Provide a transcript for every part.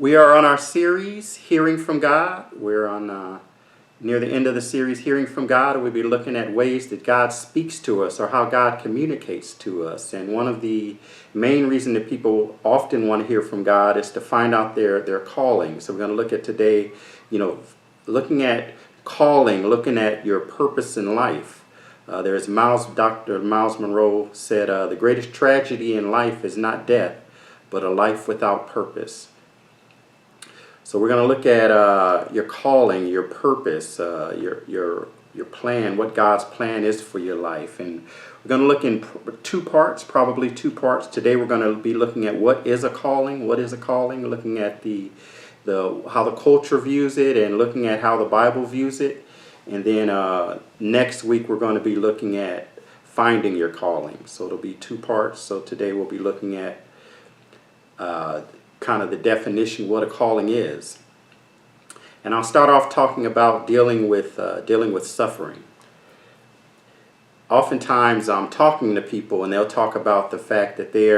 We are on our series, Hearing from God. We're on near the end of the series, Hearing from God. We'll be looking at ways that God speaks to us or how God communicates to us. And one of the main reasons that people often want to hear from God is to find out their calling. So we're going to look at today, looking at calling, looking at your purpose in life. Dr. Miles Monroe said, the greatest tragedy in life is not death, but a life without purpose. So we're going to look at your calling, your purpose, your plan, what God's plan is for your life. And we're going to look in probably two parts. Today we're going to be looking at what is a calling, looking at how the culture views it and looking at how the Bible views it. And then next week we're going to be looking at finding your calling. So it'll be two parts. So today we'll be looking at kind of the definition what a calling is. And I'll start off talking about dealing with suffering. Oftentimes I'm talking to people and they'll talk about the fact that they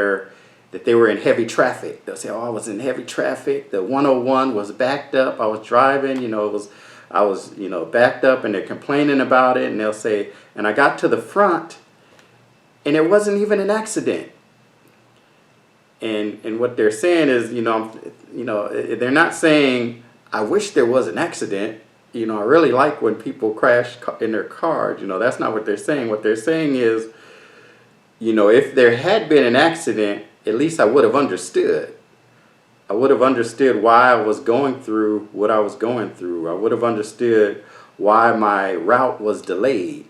were in heavy traffic. They'll say, "Oh, I was in heavy traffic. The 101 was backed up. I was driving, I was backed up," and they're complaining about it, and they'll say, "And I got to the front and it wasn't even an accident." And what they're saying is, they're not saying, "I wish there was an accident. I really like when people crash in their cars." That's not what they're saying. What they're saying is, if there had been an accident, at least I would have understood. I would have understood why I was going through what I was going through. I would have understood why my route was delayed.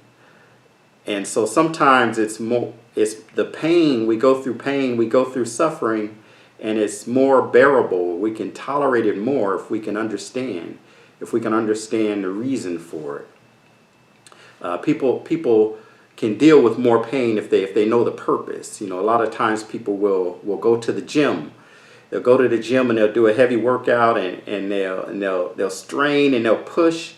And so sometimes it's the pain, we go through suffering, and it's more bearable. We can tolerate it more if we can understand the reason for it. People can deal with more pain if they know the purpose. A lot of times people will go to the gym. They'll go to the gym and they'll do a heavy workout and they'll strain and they'll push.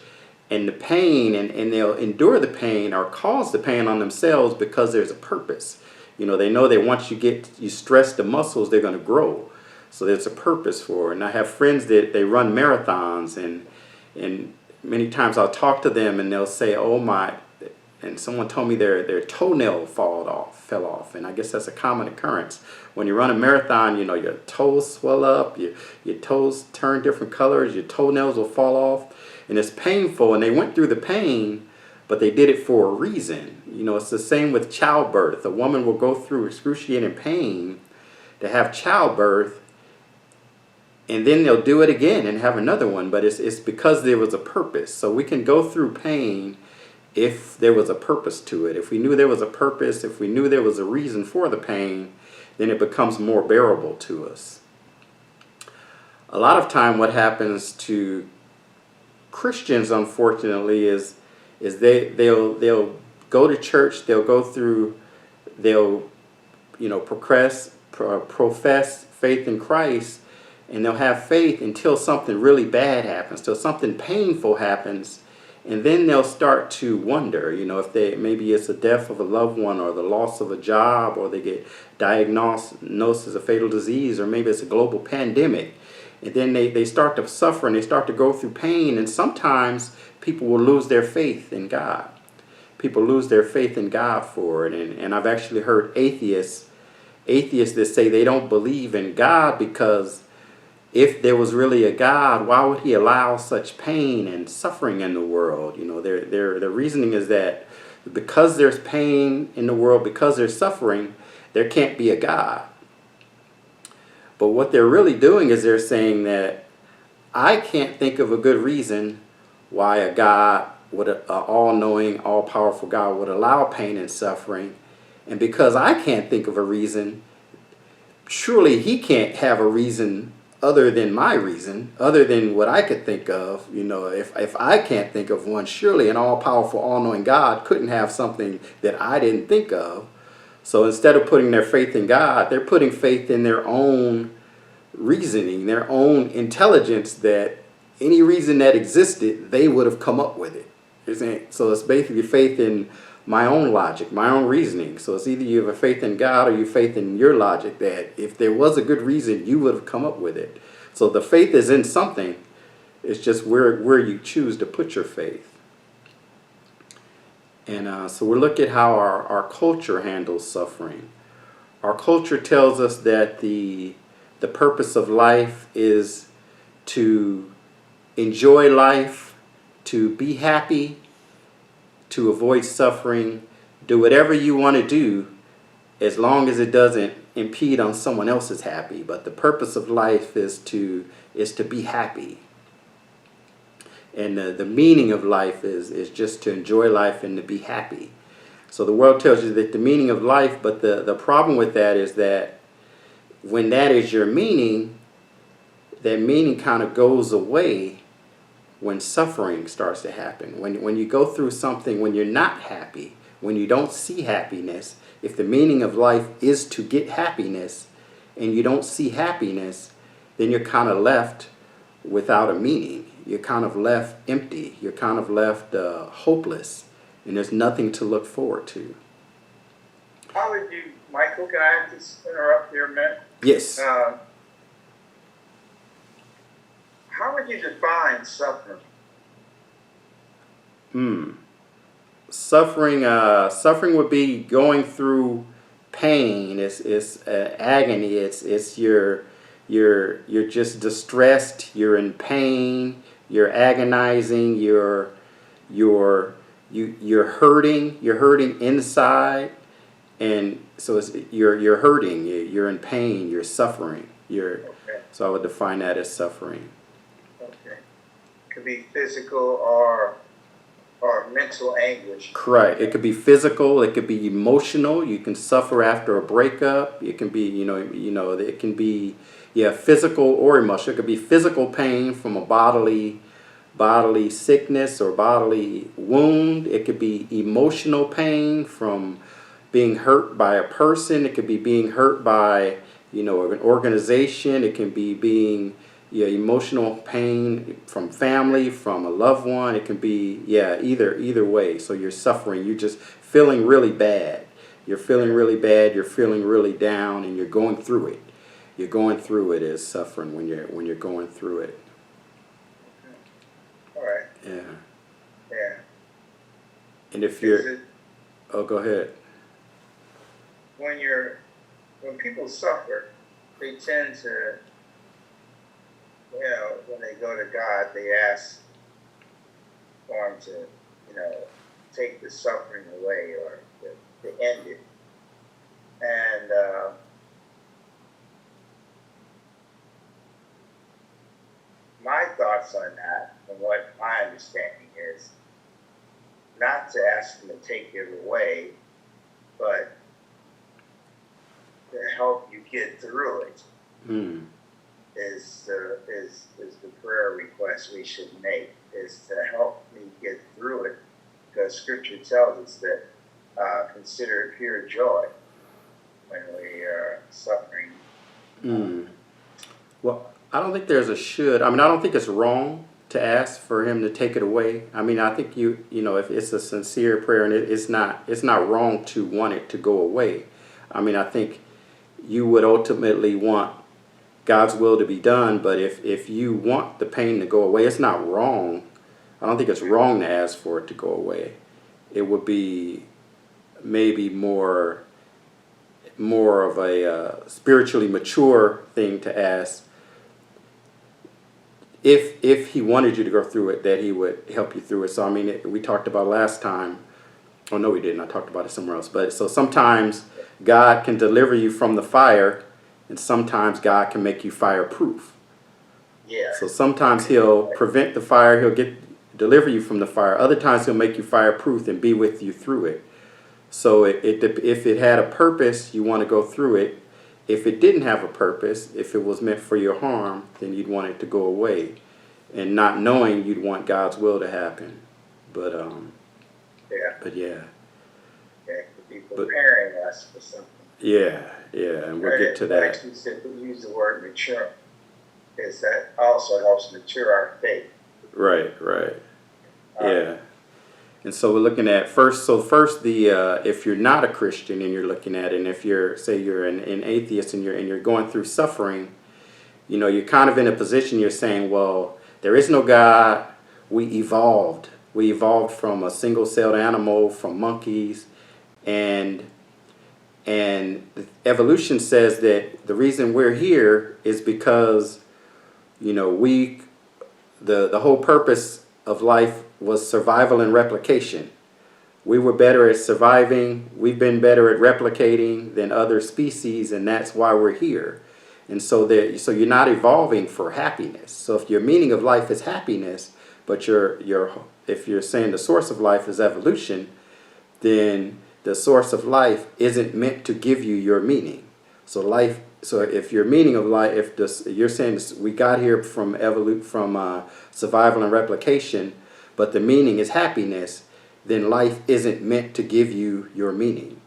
And the pain, and they'll endure the pain or cause the pain on themselves because there's a purpose. They know that once you stress the muscles, they're going to grow. So there's a purpose for it. And I have friends that they run marathons, and many times I'll talk to them and they'll say, "Oh my," and someone told me their toenail fell off. And I guess that's a common occurrence. When you run a marathon, your toes swell up, your toes turn different colors, your toenails will fall off. And it's painful, and they went through the pain, but they did it for a reason. It's the same with childbirth. A woman will go through excruciating pain to have childbirth, and then they'll do it again and have another one. But it's because there was a purpose. So we can go through pain if there was a purpose to it. If we knew there was a purpose, if we knew there was a reason for the pain, then it becomes more bearable to us. A lot of time what happens to Christians, unfortunately, is they'll go to church, they'll profess faith in Christ, and they'll have faith until something really bad happens, till something painful happens, and then they'll start to wonder, if maybe it's the death of a loved one or the loss of a job, or they get diagnosed as a fatal disease, or maybe it's a global pandemic. And then they start to suffer and they start to go through pain. And sometimes people will lose their faith in God. People lose their faith in God for it. And I've actually heard atheists that say they don't believe in God because if there was really a God, why would he allow such pain and suffering in the world? Their reasoning is that because there's pain in the world, because there's suffering, there can't be a God. But what they're really doing is they're saying that I can't think of a good reason why a God, an all-knowing, all-powerful God would allow pain and suffering. And because I can't think of a reason, surely he can't have a reason other than my reason, other than what I could think of. If I can't think of one, surely an all-powerful, all-knowing God couldn't have something that I didn't think of. So instead of putting their faith in God, they're putting faith in their own reasoning, their own intelligence, that any reason that existed, they would have come up with it. So it's basically faith in my own logic, my own reasoning. So it's either you have a faith in God or you faith in your logic that if there was a good reason, you would have come up with it. So the faith is in something. It's just where you choose to put your faith. And so we'll look at how our culture handles suffering. Our culture tells us that the purpose of life is to enjoy life, to be happy, to avoid suffering, do whatever you want to do as long as it doesn't impede on someone else's happy. But the purpose of life is to be happy. And the meaning of life is just to enjoy life and to be happy. So the world tells you that the meaning of life, but the problem with that is that when that is your meaning, that meaning kind of goes away when suffering starts to happen. When you go through something, when you're not happy, when you don't see happiness, if the meaning of life is to get happiness and you don't see happiness, then you're kind of left without a meaning. You're kind of left empty. You're kind of left hopeless, and there's nothing to look forward to. How would you, Michael, can I just interrupt here a minute? Yes. How would you define suffering? Suffering would be going through pain. It's agony. It's you're just distressed. You're in pain. You're agonizing. You're hurting. You're hurting inside, and so you're hurting. You're in pain. You're suffering. Okay. So I would define that as suffering. Okay. Could be physical or mental anguish. Correct. It could be physical. It could be emotional. You can suffer after a breakup. It can be, it can be, physical or emotional. It could be physical pain from a bodily sickness or bodily wound. It could be emotional pain from being hurt by a person. It could be being hurt by, an organization. It can be being emotional pain from family, from a loved one. It can be, either way. So you're suffering. You're just feeling really bad. You're feeling really bad. You're feeling really down, and you're going through it. You're going through it as suffering when you're going through it. All right. Yeah. Yeah. And if you're, go ahead. When people suffer, they tend to, when they go to God, they ask for Him to, take the suffering away or to end it. And my thoughts on that, and what my understanding is, not to ask Him to take it away, but to help you get through it. Is the prayer request we should make, is to help me get through it, because Scripture tells us that consider it pure joy when we are suffering. Well, I don't think there's a should. I don't think it's wrong to ask for Him to take it away. I think if it's a sincere prayer, and it's not wrong to want it to go away. I think you would ultimately want God's will to be done, but if you want the pain to go away, it's not wrong. I don't think it's wrong to ask for it to go away. It would be maybe more of a spiritually mature thing to ask. If He wanted you to go through it, that He would help you through it. So we talked about last time. Oh no, we didn't. I talked about it somewhere else. But so sometimes God can deliver you from the fire, and sometimes God can make you fireproof. Yeah. So sometimes He'll prevent the fire. He'll deliver you from the fire. Other times He'll make you fireproof and be with you through it. So if it had a purpose, you want to go through it. If it didn't have a purpose, if it was meant for your harm, then you'd want it to go away. And not knowing, you'd want God's will to happen. But yeah. Yeah, could be preparing us for something. Yeah, and we'll get to that. Actually, said we use the word mature, is that also helps mature our faith. Right. Yeah. And so we're looking at first if you're not a Christian and you're looking at it, and if you're an atheist and you're going through suffering, you're kind of in a position you're saying, well, there is no God. We evolved. We evolved from a single-celled animal, from monkeys, and evolution says that the reason we're here is because, the whole purpose of life was survival and replication. We were better at surviving. We've been better at replicating than other species, and that's why we're here. And so you're not evolving for happiness. So if your meaning of life is happiness, but if you're saying the source of life is evolution, then the source of life isn't meant to give you your meaning. So if your meaning of life, you're saying we got here from survival and replication, but the meaning is happiness, then life isn't meant to give you your meaning.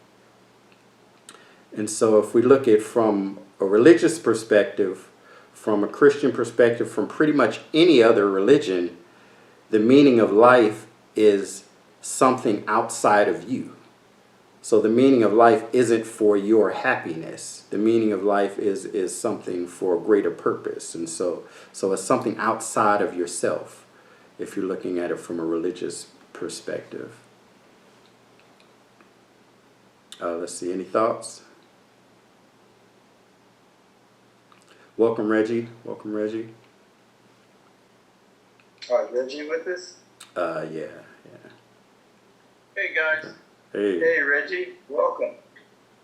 And so if we look at from a religious perspective, from a Christian perspective, from pretty much any other religion, the meaning of life is something outside of you. So the meaning of life isn't for your happiness. The meaning of life is something for a greater purpose. And so it's something outside of yourself, if you're looking at it from a religious perspective. Let's see, any thoughts? Welcome, Reggie. Welcome, Reggie. Reggie with us? Yeah. Hey, guys. Hey. Hey, Reggie. Welcome.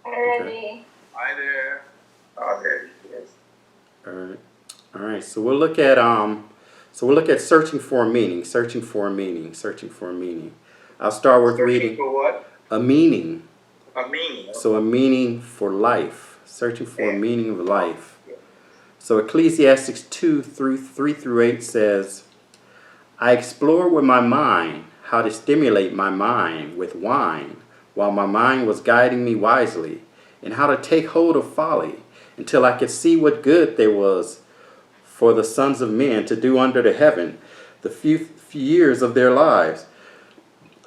Hi, Reggie. Hi there. Oh, there he is. All right. So we'll look at searching for a meaning. Searching for a meaning. Searching for a meaning. I'll start with reading. Searching for what? A meaning. A meaning. So a meaning for life. Searching for a meaning of life. So Ecclesiastes 2:3-8 says, I explore with my mind how to stimulate my mind with wine, while my mind was guiding me wisely, and how to take hold of folly, until I could see what good there was for the sons of men to do under the heaven, the few years of their lives.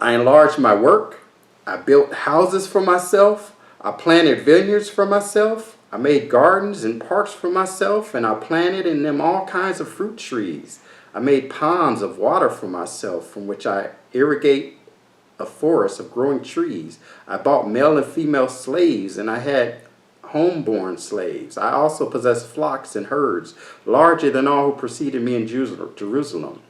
I enlarged my work. I built houses for myself. I planted vineyards for myself. I made gardens and parks for myself, and I planted in them all kinds of fruit trees. I made ponds of water for myself, from which I irrigate a forest of growing trees. I bought male and female slaves, and I had homeborn slaves. I also possessed flocks and herds, larger than all who preceded me in Jerusalem.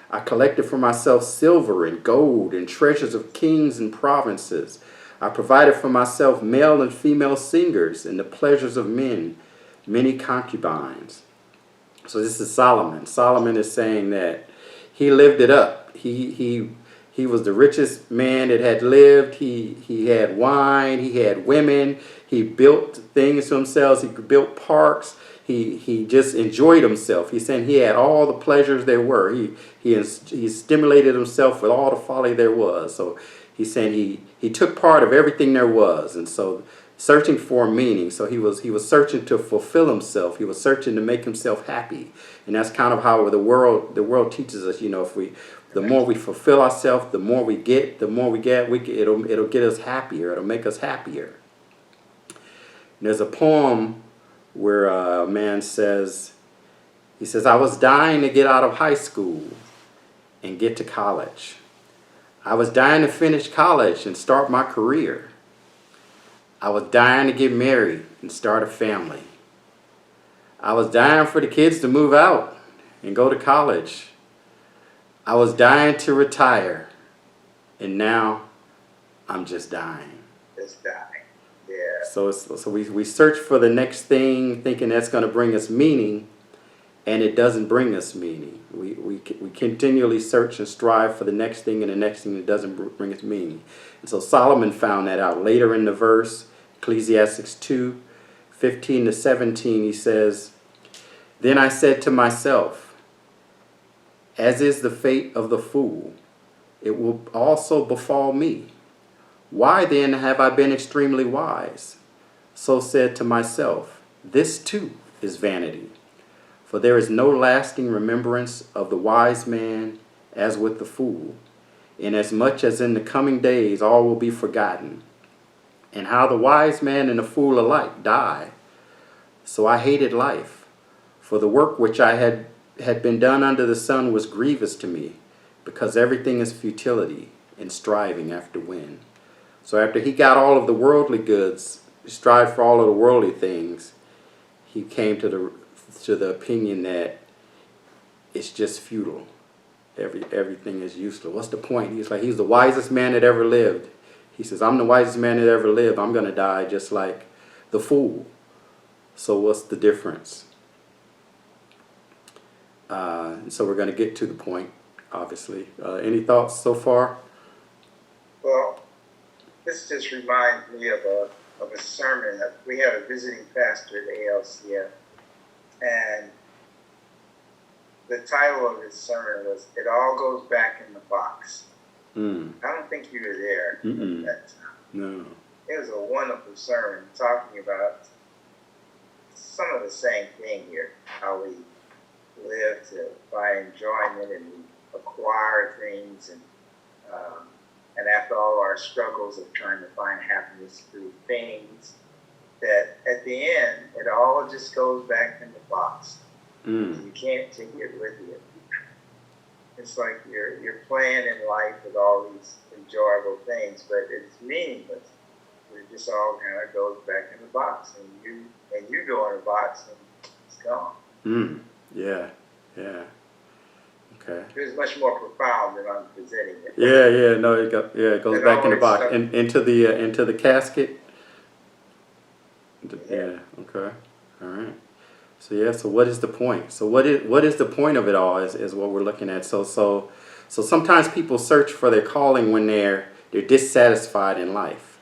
I collected for myself silver and gold and treasures of kings and provinces. I provided for myself male and female singers and the pleasures of men, many concubines. So this is Solomon. Solomon is saying that he lived it up. He was the richest man that had lived. He had wine. He had women. He built things for himself. He built parks. He just enjoyed himself. He's saying he had all the pleasures there were. He stimulated himself with all the folly there was. So he's saying he took part of everything there was. And so searching for meaning. So he was searching to fulfill himself. He was searching to make himself happy. And that's kind of how the world teaches us, the more we fulfill ourselves, the more we get, it'll get us happier. It'll make us happier. And there's a poem where a man says, I was dying to get out of high school and get to college. I was dying to finish college and start my career. I was dying to get married and start a family. I was dying for the kids to move out and go to college. I was dying to retire, and now I'm just dying. Just dying. Yeah. So we search for the next thing, thinking that's going to bring us meaning, and it doesn't bring us meaning. We continually search and strive for the next thing and the next thing that doesn't bring us meaning. And so Solomon found that out later in the verse, Ecclesiastes 2:15-17. He says, Then I said to myself, as is the fate of the fool, it will also befall me. Why then have I been extremely wise? So said to myself, this too is vanity. For there is no lasting remembrance of the wise man as with the fool, inasmuch as in the coming days all will be forgotten, and how the wise man and the fool alike die. So I hated life, For the work which I had been done under the sun was grievous to me, because everything is futility and striving after wind. So after he got all of the worldly goods, strived for all of the worldly things, he came to the opinion that it's just futile. Everything is useless. What's the point? He's the wisest man that ever lived. He says, I'm the wisest man that ever lived. I'm going to die just like the fool. So what's the difference? So we're going to get to the point, obviously. Any thoughts so far? Well, this just reminds me of a sermon that we had a visiting pastor at ALCF, and the title of his sermon was "It All Goes Back in the Box." I don't think you were there at that time. No. It was a wonderful sermon talking about some of the same thing here, how we live to find enjoyment and we acquire things, and after all our struggles of trying to find happiness through things, that at the end it all just goes back in the box. You can't take it with you. It's like you're playing in life with all these enjoyable things, but it's meaningless. It just all kind of goes back in the box, and you go in the box and it's gone. Yeah. Okay. It's much more profound than I'm presenting it. Yeah. No, it goes back in the box and into the casket. Yeah. Okay. All right. So what is the point? So what is the point of it all is what we're looking at. So sometimes people search for their calling when they're dissatisfied in life.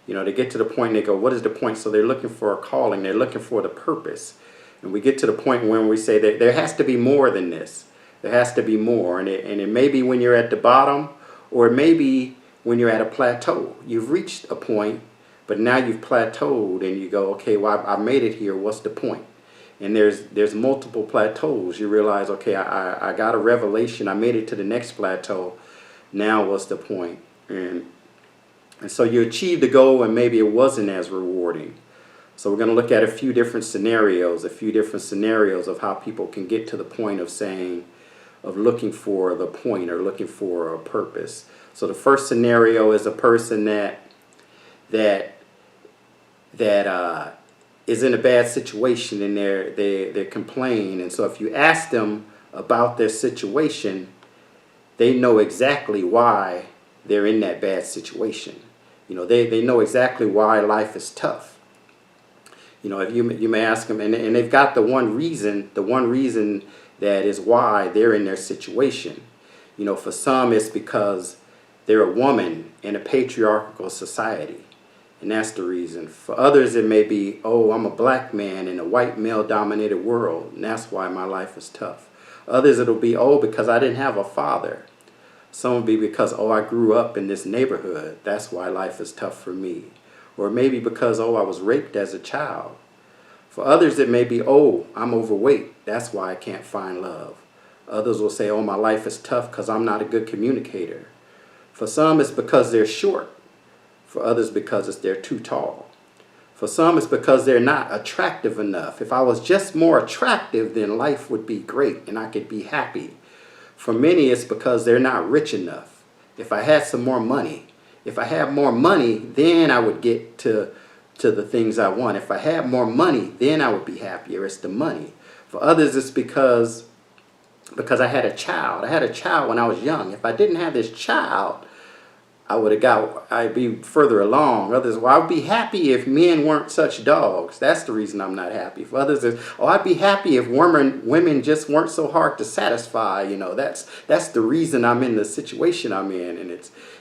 They get to the point and they go, what is the point? So they're looking for a calling. They're looking for the purpose. And we get to the point when we say that there has to be more than this. There has to be more. And it may be when you're at the bottom, or it may be when you're at a plateau. You've reached a point, but now you've plateaued and you go, okay, well, I made it here. What's the point? And there's multiple plateaus. You realize, okay, I got a revelation. I made it to the next plateau. Now what's the point? And so you achieved the goal and maybe it wasn't as rewarding. So we're going to look at a few different scenarios of how people can get to the point of looking for the point or looking for a purpose. So the first scenario is a person that is in a bad situation and they complain. And so if you ask them about their situation, they know exactly why they're in that bad situation. They know exactly why life is tough. If you may ask them, and they've got the one reason that is why they're in their situation. For some it's because they're a woman in a patriarchal society. And that's the reason. For others, it may be, I'm a black man in a white male-dominated world, and that's why my life is tough. Others, it'll be, because I didn't have a father. Some will be because, I grew up in this neighborhood. That's why life is tough for me. Or maybe because, I was raped as a child. For others, it may be, I'm overweight. That's why I can't find love. Others will say, my life is tough because I'm not a good communicator. For some, it's because they're short. For others, because they're too tall. For some, it's because they're not attractive enough. If I was just more attractive, then life would be great and I could be happy. For many, it's because they're not rich enough. If I had some more money, then I would get to the things I want. If I had more money, then I would be happier. It's the money. For others, it's because I had a child. I had a child when I was young. If I didn't have this child, I'd be further along. Others, I'd be happy if men weren't such dogs. That's the reason I'm not happy. For others, I'd be happy if women just weren't so hard to satisfy. That's the reason I'm in the situation I'm in.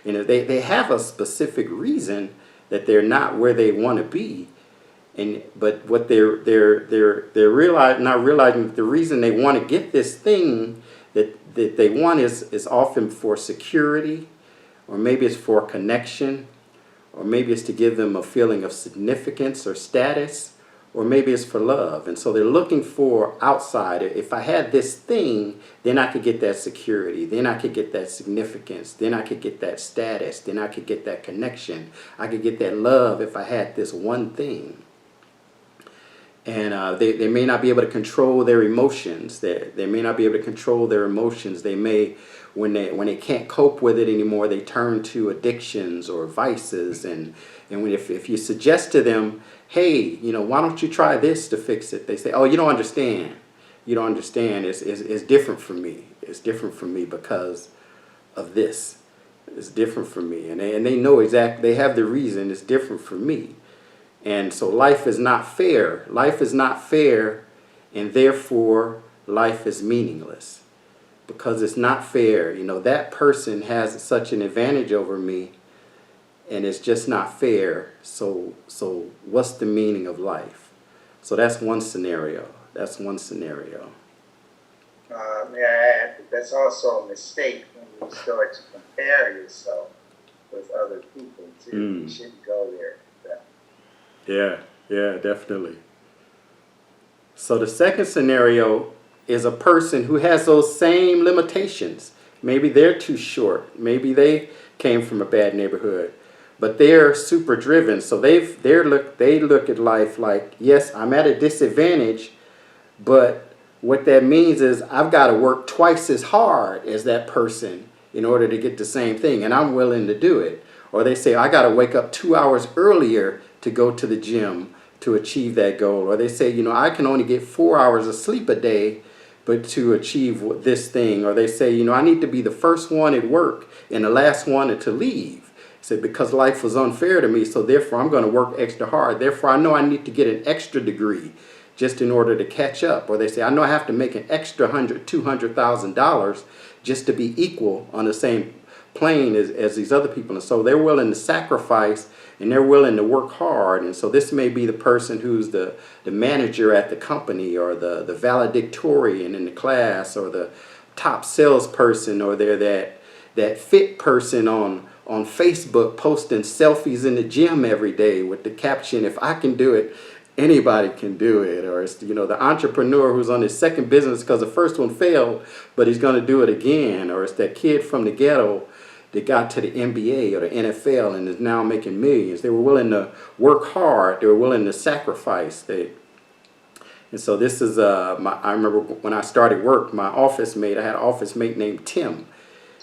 And they have a specific reason that they're not where they want to be. But what they're not realizing that the reason they want to get this thing that they want is often for security. Or maybe it's for connection, or maybe it's to give them a feeling of significance or status, or maybe it's for love. And so they're looking for outside. If I had this thing, then I could get that security, then I could get that significance, then I could get that status, then I could get that connection. I could get that love if I had this one thing. And they may not be able to control their emotions. They may not be able to control their emotions. They may, when they can't cope with it anymore, they turn to addictions or vices. And if you suggest to them, hey, why don't you try this to fix it? They say, oh, you don't understand. You don't understand. It's different for me. It's different for me because of this. It's different for me. And they know exactly, they have the reason it's different for me. And so life is not fair. Life is not fair, and therefore life is meaningless. Because it's not fair. That person has such an advantage over me, and it's just not fair. So what's the meaning of life? So that's one scenario. That's one scenario. May I add that that's also a mistake when you start to compare yourself with other people too. You shouldn't go there. Yeah, definitely. So the second scenario is a person who has those same limitations. Maybe they're too short. Maybe they came from a bad neighborhood, but they're super driven. So they look at life like, yes, I'm at a disadvantage, but what that means is I've got to work twice as hard as that person in order to get the same thing, and I'm willing to do it. Or they say, I got to wake up 2 hours earlier to go to the gym to achieve that goal. Or they say, I can only get 4 hours of sleep a day, but to achieve this thing. Or they say, I need to be the first one at work and the last one to leave. Say, because life was unfair to me, so therefore I'm going to work extra hard. Therefore I know I need to get an extra degree just in order to catch up. Or they say, I know I have to make an extra $200,000 just to be equal on the same plane as these other people. And so they're willing to sacrifice and they're willing to work hard. And so this may be the person who's the manager at the company, or the valedictorian in the class, or the top salesperson, or they're that fit person on Facebook posting selfies in the gym every day with the caption, if I can do it, anybody can do it. Or it's the entrepreneur who's on his second business because the first one failed, but he's going to do it again. Or it's that kid from the ghetto that got to the NBA or the NFL and is now making millions. They were willing to work hard. They were willing to sacrifice. And so this is I remember when I started work, my office mate. I had an office mate named Tim.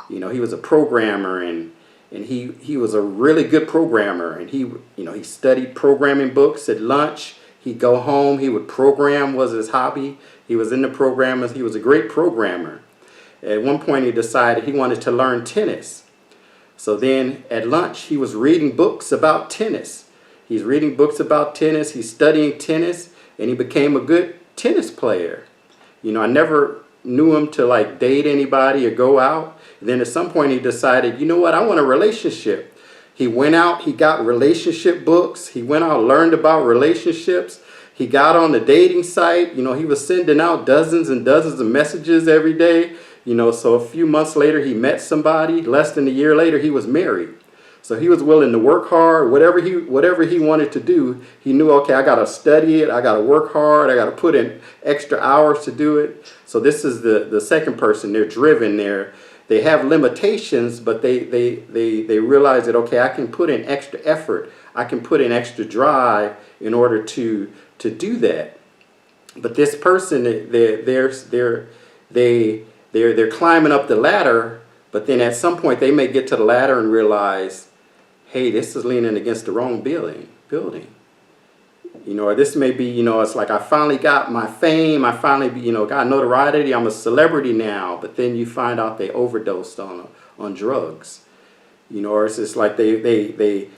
He was a programmer, and he was a really good programmer. And he studied programming books at lunch. He'd go home. He would program, was his hobby. He was into programmers. He was a great programmer. At one point, he decided he wanted to learn tennis. So then at lunch, he was reading books about tennis. He's reading books about tennis. He's studying tennis, and he became a good tennis player. I never knew him to date anybody or go out. And then at some point, he decided, you know what, I want a relationship. He went out, he got relationship books. He went out, learned about relationships. He got on the dating site. He was sending out dozens and dozens of messages every day. So a few months later, he met somebody. Less than a year later, he was married. So he was willing to work hard. Whatever he wanted to do, he knew, okay, I got to study it. I got to work hard. I got to put in extra hours to do it. So this is the second person. They're driven. They have limitations, but they realize that, okay, I can put in extra effort. I can put in extra drive in order to do that. But this person, they're climbing up the ladder, but then at some point they may get to the ladder and realize, hey, this is leaning against the wrong building. Or this may be, it's like I finally got my fame, I finally, got notoriety, I'm a celebrity now, but then you find out they overdosed on drugs. Or it's just like they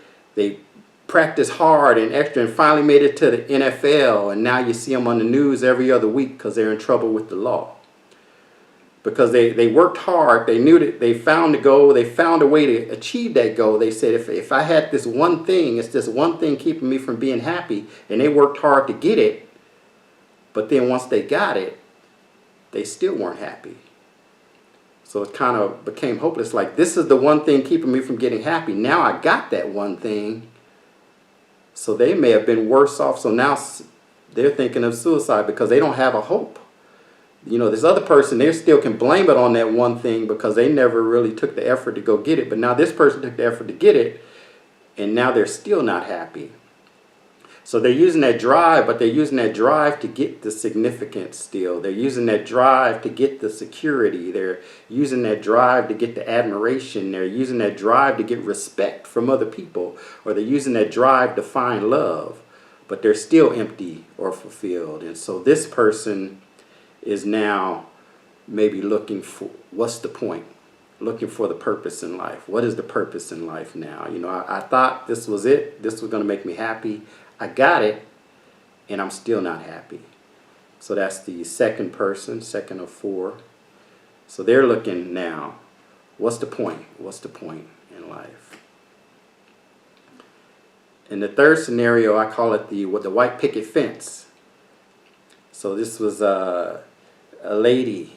practiced hard and extra and finally made it to the NFL, and now you see them on the news every other week because they're in trouble with the law. Because they worked hard, they knew that they found the goal, they found a way to achieve that goal. They said, if I had this one thing, it's this one thing keeping me from being happy, and they worked hard to get it, but then once they got it, they still weren't happy. So it kind of became hopeless, like this is the one thing keeping me from getting happy. Now I got that one thing, so they may have been worse off, so now they're thinking of suicide because they don't have a hope. This other person, they still can blame it on that one thing because they never really took the effort to go get it. But now this person took the effort to get it, and now they're still not happy. So they're using that drive, but they're using that drive to get the significance still. They're using that drive to get the security. They're using that drive to get the admiration. They're using that drive to get respect from other people. Or they're using that drive to find love. But they're still empty or fulfilled. And so this person is now maybe looking for, what's the point? Looking for the purpose in life. What is the purpose in life now? You know, I thought this was it. This was going to make me happy. I got it, and I'm still not happy. So that's the second person, second of four. So they're looking now, what's the point? What's the point in life? In the third scenario, I call it the white picket fence. So this was a lady.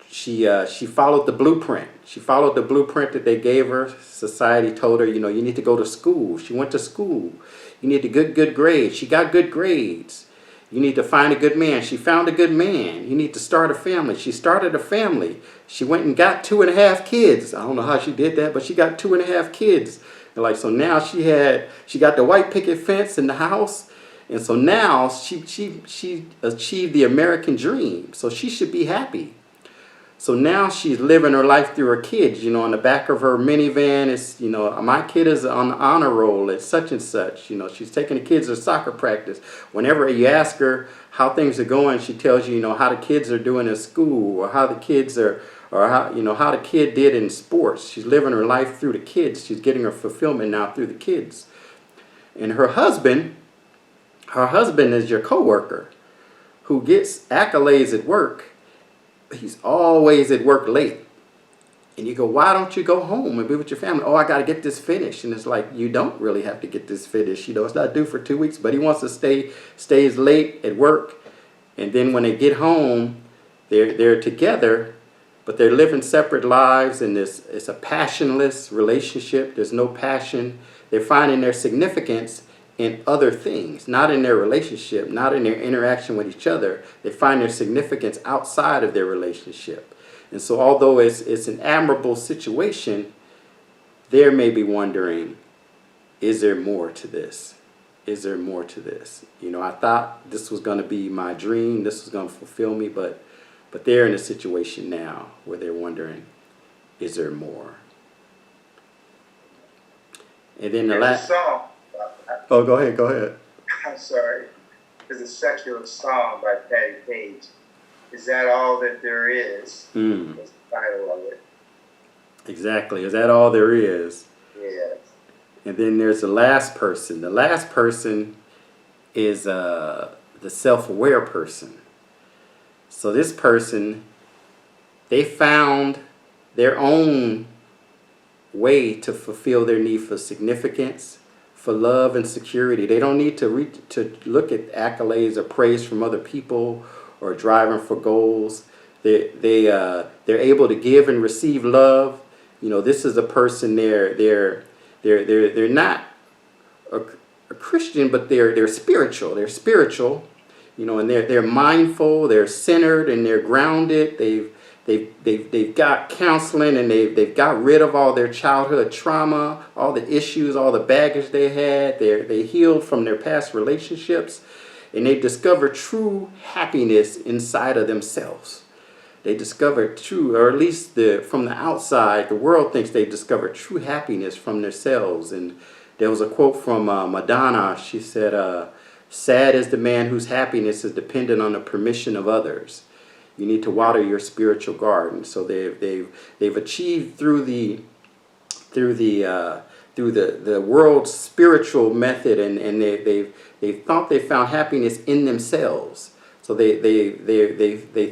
She followed the blueprint. She followed the blueprint that they gave her. Society told her, you know, you need to go to school. She went to school. You need to get good grades. She got good grades. You need to find a good man. She found a good man. You need to start a family. She started a family. She went and got 2.5 kids. I don't know how she did that, but she got 2.5 kids. And like, so now she got the white picket fence in the house. And so now she achieved the American dream. So she should be happy. So now she's living her life through her kids. You know, on the back of her minivan is, you know, my kid is on the honor roll at such and such. You know, she's taking the kids to soccer practice. Whenever you ask her how things are going, she tells you, you know, how the kids are doing in school, or how the kids are, or how, you know, how the kid did in sports. She's living her life through the kids. She's getting her fulfillment now through the kids. And her husband is your coworker who gets accolades at work. He's always at work late. And you go, why don't you go home and be with your family? Oh, I got to get this finished. And it's like, you don't really have to get this finished. You know, it's not due for 2 weeks, but he wants to stays late at work. And then when they get home, they're together, but they're living separate lives. And it's a passionless relationship. There's no passion. They're finding their significance in other things, not in their relationship, not in their interaction with each other. They find their significance outside of their relationship. And so although it's an admirable situation, they may be wondering, is there more to this? Is there more to this? You know, I thought this was going to be my dream, this was going to fulfill me, but they're in a situation now where they're wondering, is there more? And then the last song. Oh, go ahead. I'm sorry. There's a secular song by Patty Page. Is that all that there is? That's the title of it. Exactly. Is that all there is? Yes. And then there's the last person. The last person is the self-aware person. So this person, they found their own way to fulfill their need for significance, for love and security. They don't need to look at accolades or praise from other people or driving for goals. They're able to give and receive love. You know, this is a person. They're not a Christian, but they're spiritual. They're spiritual. You know, and they're mindful. They're centered and they're grounded. They've got counseling, and they've got rid of all their childhood trauma, all the issues, all the baggage they had. They healed from their past relationships, and they discovered true happiness inside of themselves. They discovered true, or at least from the outside, the world thinks they discovered true happiness from themselves. And there was a quote from Madonna. She said, "Sad is the man whose happiness is dependent on the permission of others." You need to water your spiritual garden. So they've achieved through the world's spiritual method, and they thought they found happiness in themselves. So they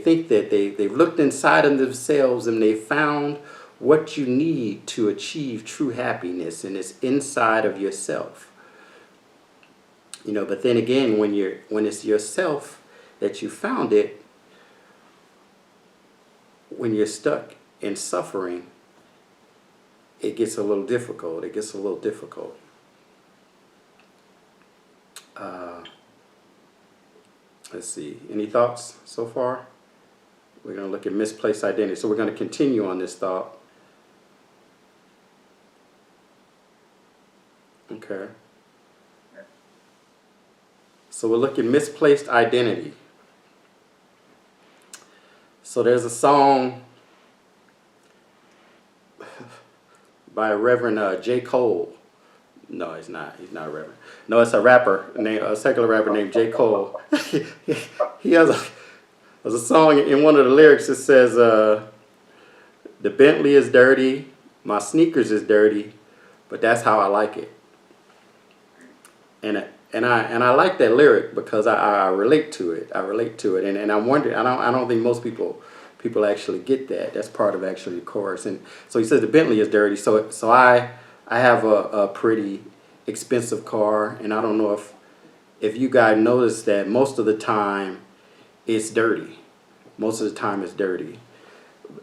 think that they've looked inside of themselves and they found what you need to achieve true happiness, and it's inside of yourself. You know, but then again, when it's yourself that you found it, when you're stuck in suffering, it gets a little difficult. Let's see. Any thoughts so far? We're going to look at misplaced identity. So we're going to continue on this thought. Okay. So we're looking Misplaced Identity. So there's a song by Reverend J. Cole. No, he's not. He's not a reverend. No, it's a rapper, a secular rapper named J. Cole. He has there's a song in one of the lyrics that says, "The Bentley is dirty, my sneakers is dirty, but that's how I like it." And I like that lyric because I relate to it. I relate to it, and I wonder. I don't think most people actually get that. That's part of actually the chorus. And so he says the Bentley is dirty. So I have a pretty expensive car, and I don't know if you guys notice that most of the time it's dirty. Most of the time it's dirty.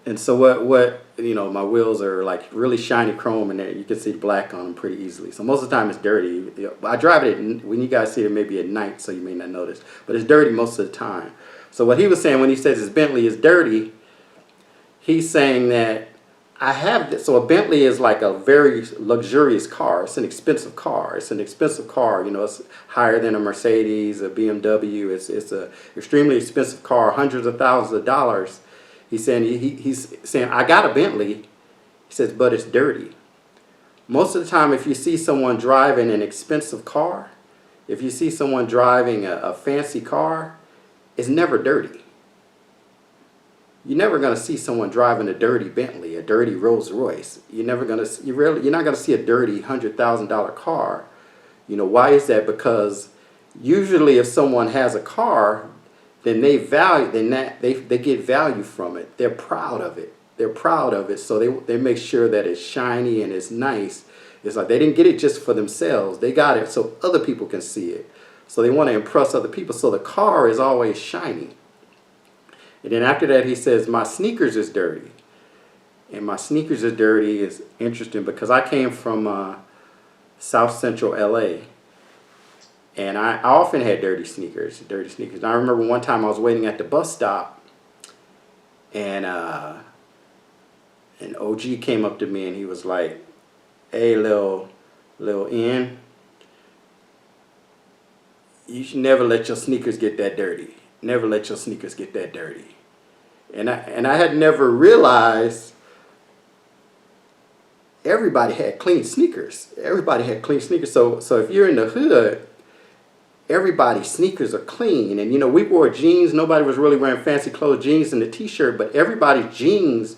And so what my wheels are like really shiny chrome, and you can see the black on them pretty easily. So most of the time it's dirty. I drive it when you guys see it maybe at night, so you may not notice, but it's dirty most of the time. So what he was saying when he says his Bentley is dirty, he's saying that I have this. So a Bentley is like a very luxurious car. It's an expensive car. It's an expensive car. It's higher than a Mercedes, a BMW. It's a extremely expensive car, hundreds of thousands of dollars. He's saying I got a Bentley. He says, but it's dirty. Most of the time, if you see someone driving an expensive car, if you see someone driving a fancy car, it's never dirty. You're never going to see someone driving a dirty Bentley, a dirty Rolls Royce. You're not going to see a dirty $100,000 car. Why is that? Because usually if someone has a car, then they get value from it. They're proud of it. They're proud of it. So they make sure that it's shiny and it's nice. It's like they didn't get it just for themselves. They got it so other people can see it. So they want to impress other people. So the car is always shiny. And then after that, he says, my sneakers is dirty. And my sneakers is dirty is interesting because I came from South Central LA. And I often had dirty sneakers. And I remember one time I was waiting at the bus stop, and an OG came up to me and he was like, "Hey, little N, you should never let your sneakers get that dirty. Never let your sneakers get that dirty." And I had never realized everybody had clean sneakers. Everybody had clean sneakers. So if you're in the hood, everybody's sneakers are clean. And we wore jeans. Nobody was really wearing fancy clothes, jeans and a t-shirt, but everybody's jeans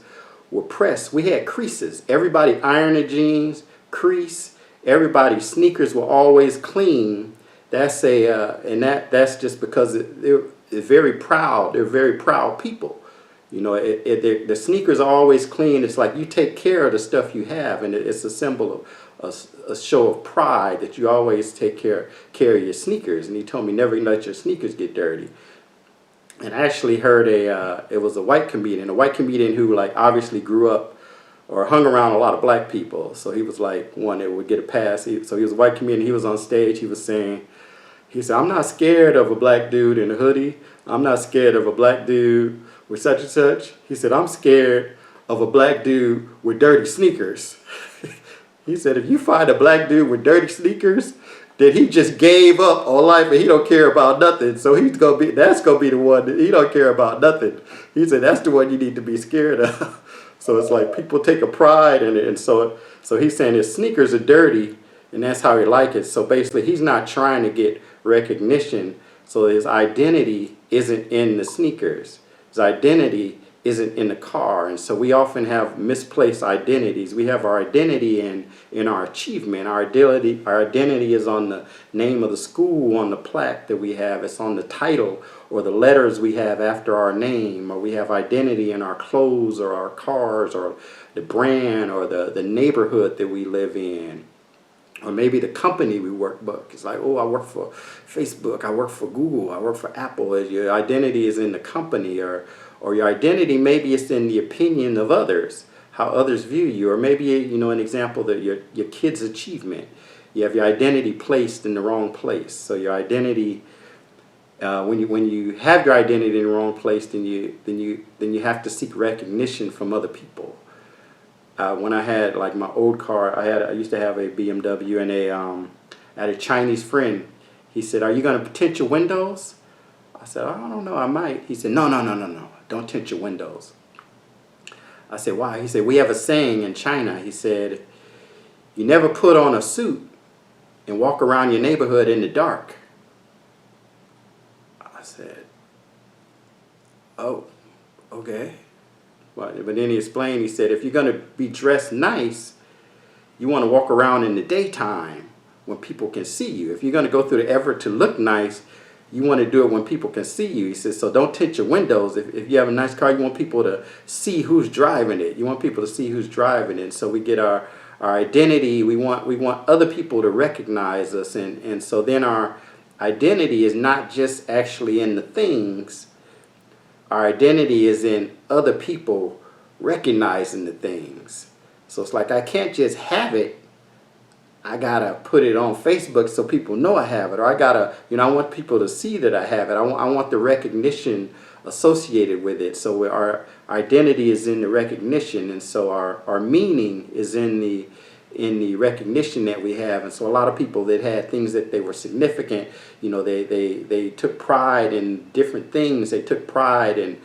were pressed. We had creases. Everybody ironed the jeans, crease. Everybody's sneakers were always clean. That's that's just because they're very proud. They're very proud people. The sneakers are always clean. It's like you take care of the stuff you have, and it's a symbol of a show of pride that you always take care of your sneakers. And he told me never let your sneakers get dirty. And I actually heard it was a white comedian who like obviously grew up or hung around a lot of black people. So he was like one that would get a pass. So he was a white comedian. He was on stage. He said, "I'm not scared of a black dude in a hoodie. I'm not scared of a black dude with such and such." He said, "I'm scared of a black dude with dirty sneakers." He said, "If you find a black dude with dirty sneakers, then he just gave up on life and he don't care about nothing. So that's gonna be the one that he don't care about nothing." He said, "That's the one you need to be scared of." So it's like people take a pride in it, and so he's saying his sneakers are dirty, and that's how he like it. So basically, he's not trying to get recognition. So his identity isn't in the sneakers. His identity isn't in the car. And so we often have misplaced identities. We have our identity in our achievement. Our identity is on the name of the school, on the plaque that we have. It's on the title or the letters we have after our name. Or we have identity in our clothes or our cars or the brand or the neighborhood that we live in. Or maybe the company we work for. It's like, oh, I work for Facebook, I work for Google, I work for Apple. Your identity is in the company, or your identity maybe it's in the opinion of others, how others view you, or maybe an example that your kid's achievement. You have your identity placed in the wrong place. So your identity, when you have your identity in the wrong place, then you have to seek recognition from other people. When I had like my old car, I used to have a BMW, and I had a Chinese friend. He said, are you going to tint your windows? I said, I don't know, I might. He said, no, don't tint your windows. I said, why? He said, we have a saying in China. He said, you never put on a suit and walk around your neighborhood in the dark. I said, oh, okay. But then he explained, he said, if you're going to be dressed nice, you want to walk around in the daytime when people can see you. If you're going to go through the effort to look nice, you want to do it when people can see you. He says, so don't tint your windows. If you have a nice car, you want people to see who's driving it. You want people to see who's driving it. So we get our identity. We want other people to recognize us. And so then our identity is not just actually in the things. Our identity is in other people recognizing the things. So it's like I can't just have it. I gotta put it on Facebook so people know I have it, or I gotta, I want people to see that I have it. I want the recognition associated with it. So our identity is in the recognition, and so our meaning is in the recognition that we have. And so a lot of people that had things that they were significant, they took pride in different things. They took pride in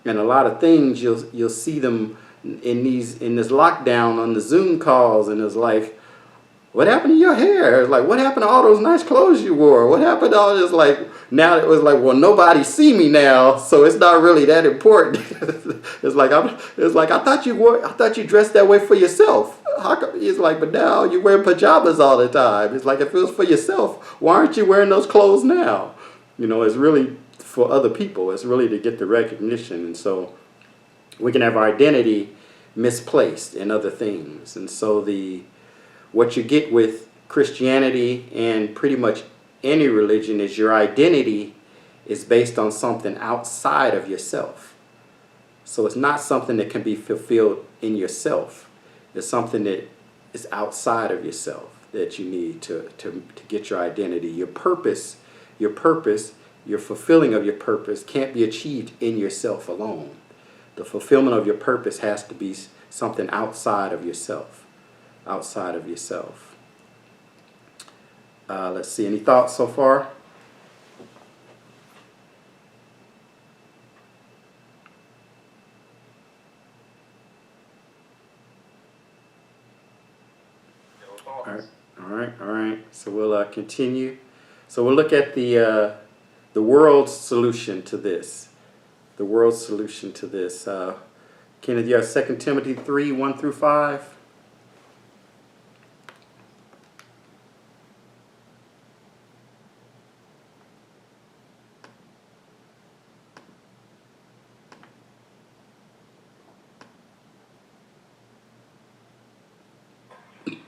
a lot of things. You'll see them in this lockdown on the Zoom calls, and it's like, what happened to your hair? It's like, what happened to all those nice clothes you wore? What happened to all this? Like, now it was like, well, nobody see me now, so it's not really that important. It's like I thought you dressed that way for yourself. How come? It's like, but now you wear pajamas all the time. It's like, if it was for yourself, why aren't you wearing those clothes now? It's really for other people. It's really to get the recognition, and so we can have our identity misplaced in other things, and so what you get with Christianity and pretty much any religion is your identity is based on something outside of yourself. So it's not something that can be fulfilled in yourself. It's something that is outside of yourself that you need to get your identity. Your purpose, your fulfilling of your purpose can't be achieved in yourself alone. The fulfillment of your purpose has to be something outside of yourself. Outside of yourself. Let's see, any thoughts so far? All right. So we'll continue. So we'll look at the world's solution to this. The world's solution to this. Kenneth, you have 2 Timothy 3, 1 through 5.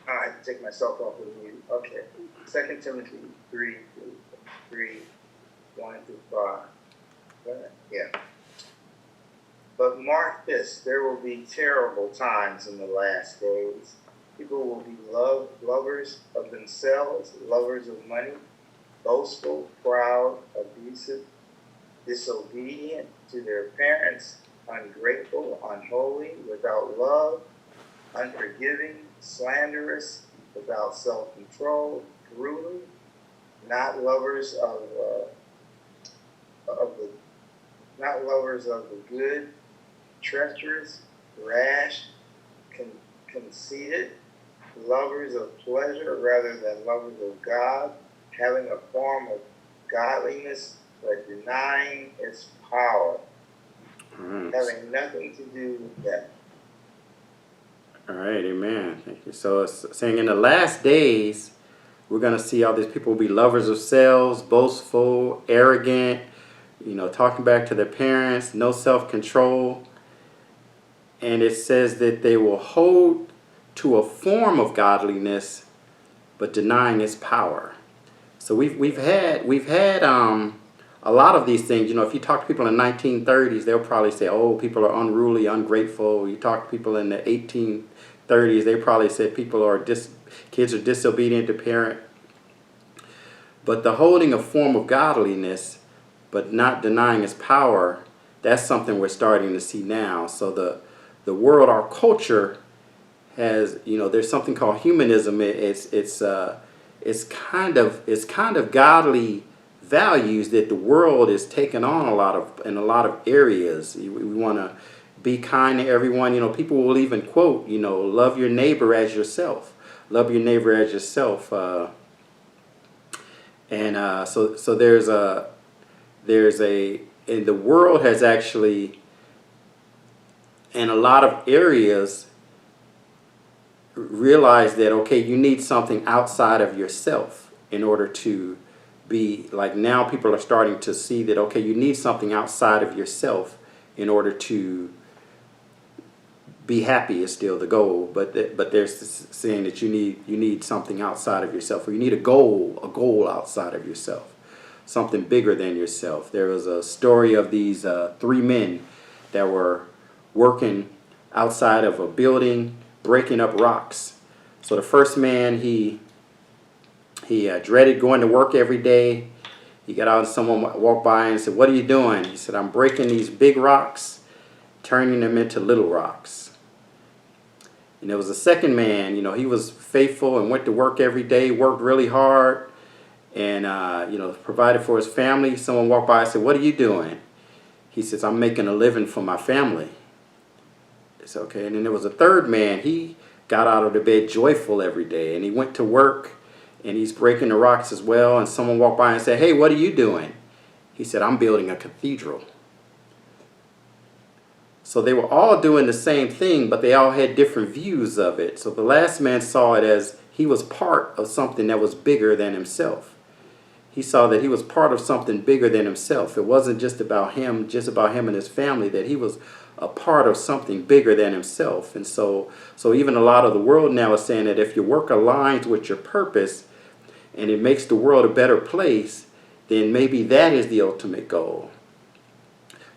I take myself off of mute. Okay. 2 Timothy 3, 1 through 5. Yeah. But mark this, there will be terrible times in the last days. People will be lovers of themselves, lovers of money, boastful, proud, abusive, disobedient to their parents, ungrateful, unholy, without love, unforgiving, slanderous, without self-control, brutal, not lovers of the good, treacherous, rash, conceited, lovers of pleasure rather than lovers of God, having a form of godliness but denying its power, having nothing to do with that. All right, amen. Thank you. So it's saying in the last days, we're going to see all these people be lovers of selves, boastful, arrogant, talking back to their parents, no self-control. And it says that they will hold to a form of godliness, but denying its power. So we've had a lot of these things. If you talk to people in the 1930s, they'll probably say, oh, people are unruly, ungrateful. You talk to people in the 1830s, they probably said kids are disobedient to parent. But the holding a form of godliness, but not denying its power, that's something we're starting to see now. So the world, our culture has, there's something called humanism. It's it's kind of godly values that the world is taking on in a lot of areas. We want to be kind to everyone. People will even quote, love your neighbor as yourself. Love your neighbor as yourself. So and the world has actually, in a lot of areas, realized that, okay, you need something outside of yourself in order to be, like, now people are starting to see that, okay, you need something outside of yourself in order to be happy is still the goal, but they're saying that you need something outside of yourself, or you need a goal outside of yourself, something bigger than yourself. There was a story of these three men that were working outside of a building, breaking up rocks. So the first man, he dreaded going to work every day. He got out and someone walked by and said, "What are you doing?" He said, "I'm breaking these big rocks, turning them into little rocks." And there was a second man, he was faithful and went to work every day, worked really hard, and, provided for his family. Someone walked by and said, "What are you doing?" He says, "I'm making a living for my family." It's okay. And then there was a third man. He got out of the bed joyful every day, and he went to work, and he's breaking the rocks as well. And someone walked by and said, "Hey, what are you doing?" He said, "I'm building a cathedral." So they were all doing the same thing, but they all had different views of it. So the last man saw it as he was part of something that was bigger than himself. He saw that he was part of something bigger than himself. It wasn't just about him and his family, that he was a part of something bigger than himself. And so even a lot of the world now is saying that if your work aligns with your purpose and it makes the world a better place, then maybe that is the ultimate goal.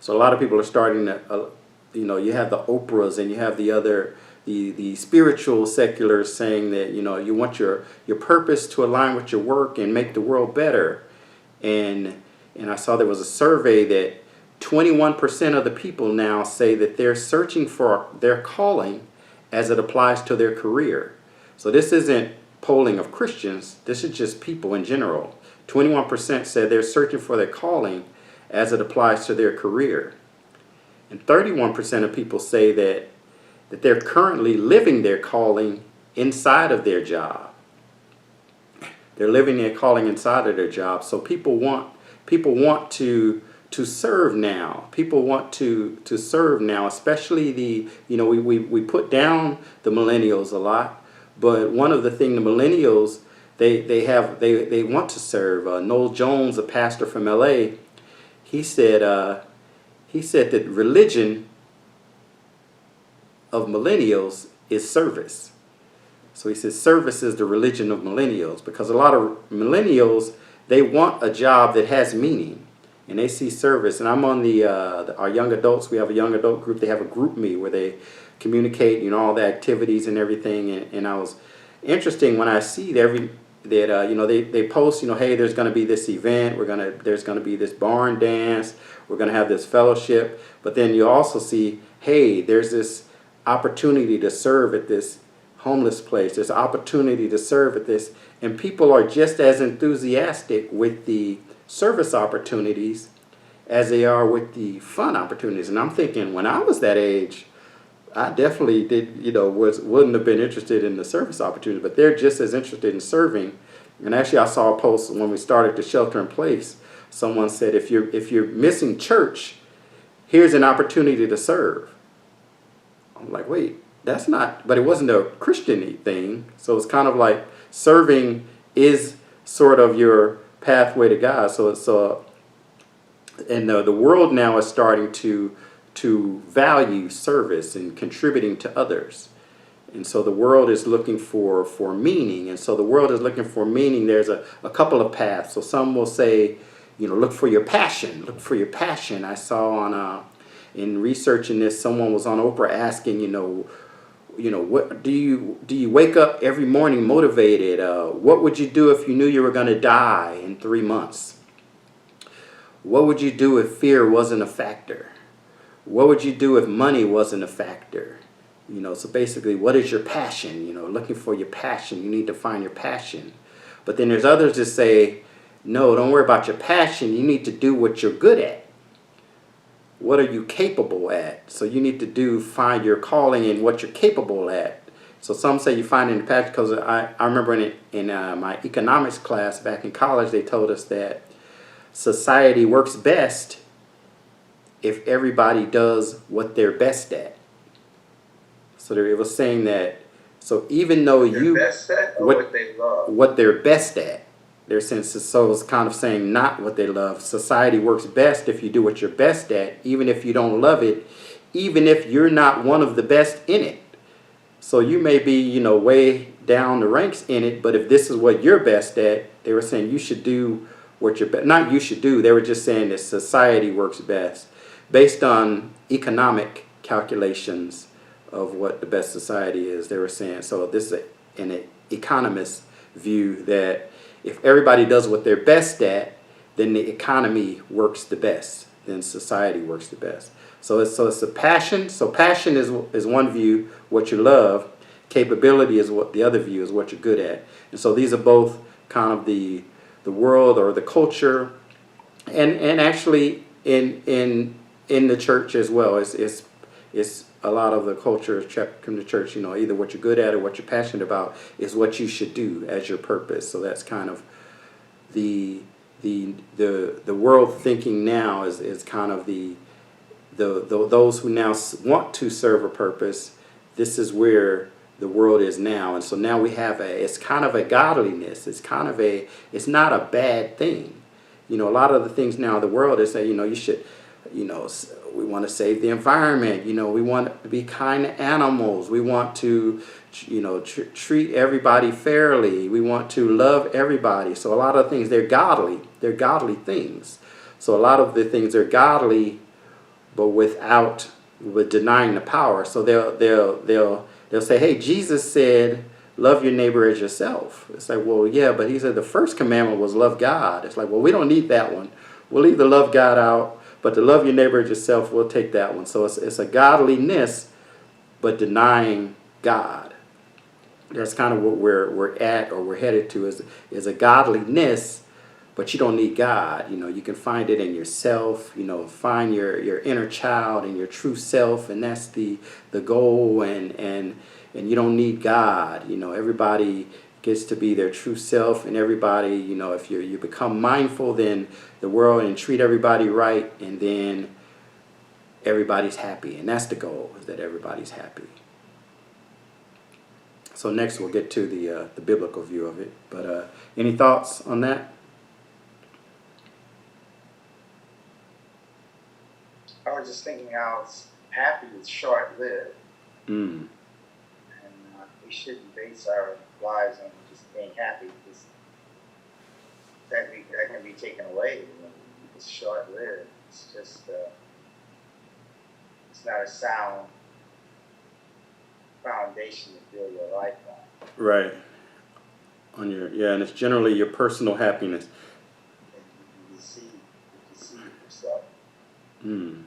So a lot of people are starting to, you have the Oprahs and you have the spiritual seculars saying that, you want your purpose to align with your work and make the world better. And I saw there was a survey that 21% of the people now say that they're searching for their calling as it applies to their career. So this isn't polling of Christians, this is just people in general. 21% said they're searching for their calling as it applies to their career. And 31% of people say that they're currently living their calling inside of their job. They're living their calling inside of their job. So people want to serve now. People want to serve now, especially we put down the millennials a lot, but one of the things the millennials they want to serve. Noel Jones, a pastor from LA, he said that religion of millennials is service. So he says service is the religion of millennials, because a lot of millennials, they want a job that has meaning, and they see service. And I'm on our young adults. We have a young adult group. They have a group me where they communicate, all the activities and everything. And I was interesting when I see that they post, hey, there's going to be this event. There's going to be this barn dance. We're going to have this fellowship. But then you also see, hey, there's this opportunity to serve at this homeless place. There's opportunity to serve at this. And people are just as enthusiastic with the service opportunities as they are with the fun opportunities. And I'm thinking, when I was that age, I definitely wouldn't have been interested in the service opportunity, but they're just as interested in serving. And actually, I saw a post when we started the shelter in place. Someone said, if you're missing church, here's an opportunity to serve. I'm like, wait, that's not, but it wasn't a Christian thing. So it's kind of like serving is sort of your pathway to God. And the world now is starting to value service and contributing to others. And so the world is looking for meaning. And so the world is looking for meaning. There's a couple of paths. So some will say, look for your passion. Look for your passion. I saw in researching this, someone was on Oprah asking, what do you wake up every morning motivated? What would you do if you knew you were going to die in 3 months? What would you do if fear wasn't a factor? What would you do if money wasn't a factor? So basically, what is your passion? Looking for your passion. You need to find your passion. But then there's others that say, no, don't worry about your passion. You need to do what you're good at. What are you capable at? So you need to find your calling in what you're capable at. So some say you find it in the passion, because I remember in my economics class back in college, they told us that society works best if everybody does what they're best at. So it was saying that, so even though Their best at or what they love? What they're best at. Their sense is, so it's kind of saying not what they love. Society works best if you do what you're best at, even if you don't love it, even if you're not one of the best in it. So you may be, way down the ranks in it, but if this is what you're best at, they were saying you should do what you're not you should do. They were just saying that society works best based on economic calculations of what the best society is. They were saying, so this is an economist view, that if everybody does what they're best at, then the economy works the best, then society works the best. So it's a passion. So passion is one view, what you love. Capability is what the other view is, what you're good at. And so these are both kind of the world or the culture, and actually in the church as well. It's a lot of the culture from the church. Either what you're good at or what you're passionate about is what you should do as your purpose. So that's kind of the world thinking now is kind of those who now want to serve a purpose. This is where the world is now, and so now we have it's kind of a godliness. It's not a bad thing. A lot of the things now in the world is say, you should, we want to save the environment. We want to be kind to animals. We want to, treat everybody fairly. We want to love everybody. So a lot of things, they're godly. They're godly things. So a lot of the things are godly, but with denying the power. So they'll say, hey, Jesus said, love your neighbor as yourself. It's like, well, yeah, but he said the first commandment was love God. It's like, well, we don't need that one. We'll leave the love God out, but to love your neighbor as yourself, we'll take that one. So it's a godliness, but denying God. That's kind of what we're at, or we're headed to, is a godliness, but you don't need God. You can find it in yourself. Find your inner child and your true self, and that's the goal. And you don't need God. Everybody gets to be their true self, and everybody, if you become mindful, then the world, and treat everybody right, and then everybody's happy, and that's the goal, is that everybody's happy. So next we'll get to the biblical view of it. But any thoughts on that? I was just thinking how happy is short-lived. Mm. And we shouldn't base our lives on just being happy, because that can be taken away. It's short-lived. It's just it's not a sound foundation to build your life on. Right. And it's generally your personal happiness. And you deceive yourself. Mm.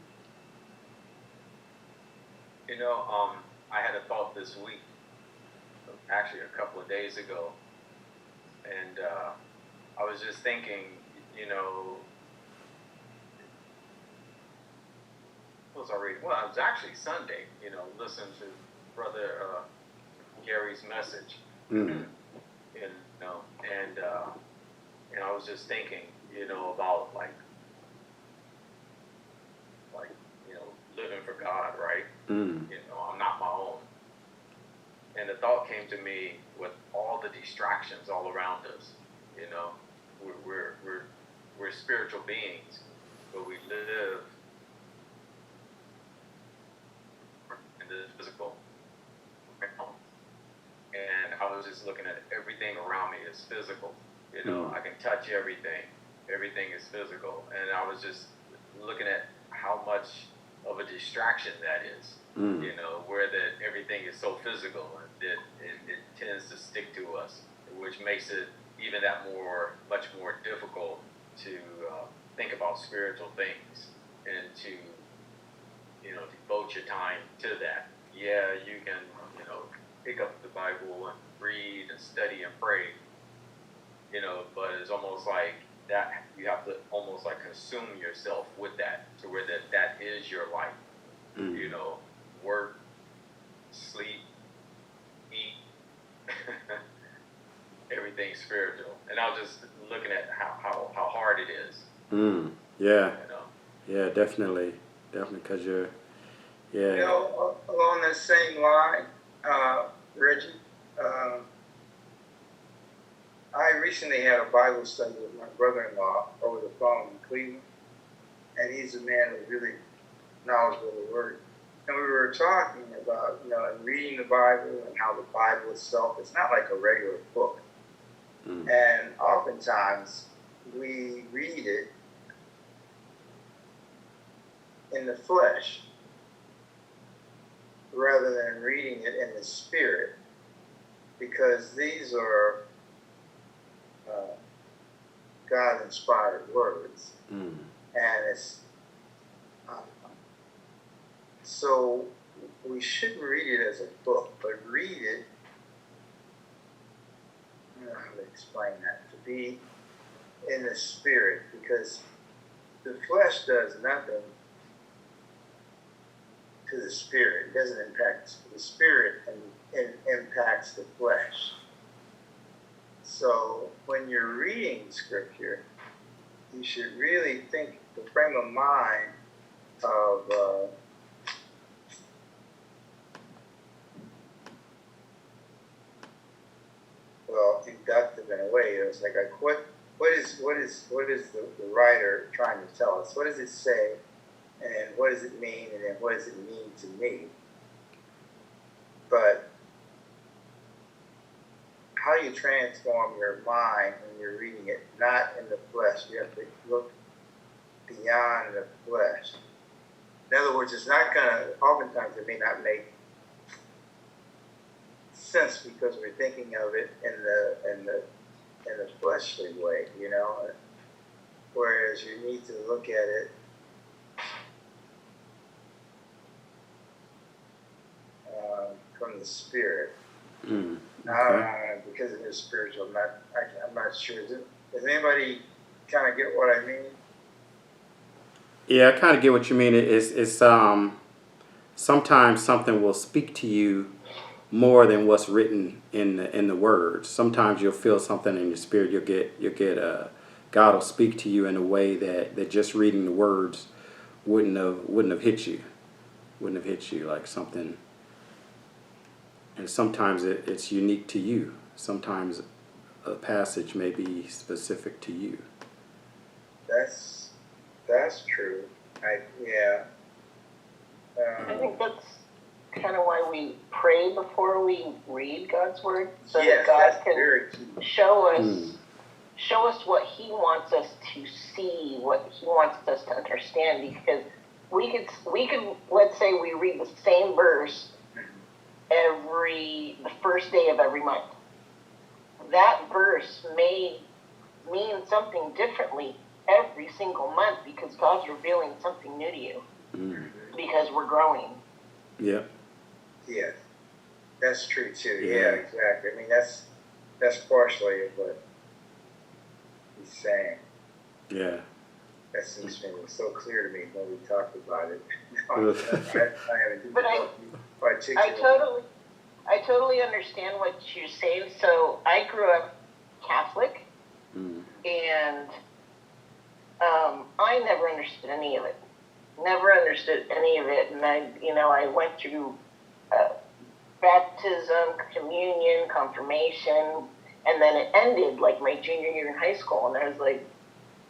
I had a thought this week, actually a couple of days ago, and I was just thinking, it was actually Sunday, listening to Brother Gary's message, Mm. and I was just thinking, about like living for God, right? Mm. I'm not my own. And the thought came to me, with all the distractions all around us, we're spiritual beings, but we live in the physical realm. And I was just looking at everything around me is physical. I can touch everything. Everything is physical. And I was just looking at how much of a distraction that is. Where that everything is so physical, and it tends to stick to us, which makes it even much more difficult to think about spiritual things and to devote your time to that. Yeah, you can pick up the Bible and read and study and pray, but it's almost like that you have to almost like consume yourself with that to where that is your life. Work, sleep, eat, everything spiritual. And I was just looking at how hard it is. Yeah. Yeah, definitely, because you're, yeah. Along that same line, Reggie, I recently had a Bible study with my brother-in-law over the phone in Cleveland, and he's a man who's really knowledgeable of the Word. And we were talking about, and reading the Bible and how the Bible itself is not like a regular book. And oftentimes we read it in the flesh rather than reading it in the spirit, because these are God-inspired words. And it's so we shouldn't read it as a book, but read it, I don't know how to explain that, to be in the spirit, because the flesh does nothing to the spirit. It doesn't impact the spirit, and it impacts the flesh. So when you're reading scripture, you should really think the frame of mind of inductive in a way. It was like, what is the writer trying to tell us? What does it say, and what does it mean, and then what does it mean to me? But how you transform your mind when you're reading it, not in the flesh. You have to look beyond the flesh. In other words, it's not oftentimes it may not make sense because we're thinking of it in the fleshly way, whereas you need to look at it from the spirit. Because it is spiritual, I'm not sure. Does anybody kind of get what I mean? Yeah, I kind of get what you mean. It's sometimes something will speak to you more than what's written in the words. Sometimes you'll feel something in your spirit. You'll get God will speak to you in a way that just reading the words wouldn't have hit you. Wouldn't have hit you like something. And sometimes it's unique to you. Sometimes a passage may be specific to you. That's true. I think that's kind of why we pray before we read God's word, so yes, that God can show us what He wants us to see, what He wants us to understand. Because we could let's say we read the same verse the first day of every month. That verse may mean something differently every single month because God's revealing something new to you. Because we're growing. Yeah. Yes, that's true too. Yeah, exactly. I mean, that's partially of what he's saying. Yeah. That seems to me so clear to me when we talked about it. I totally understand what you're saying. So I grew up Catholic, and I never understood any of it. And I went through baptism, communion, confirmation, and then it ended like my junior year in high school, and I was like,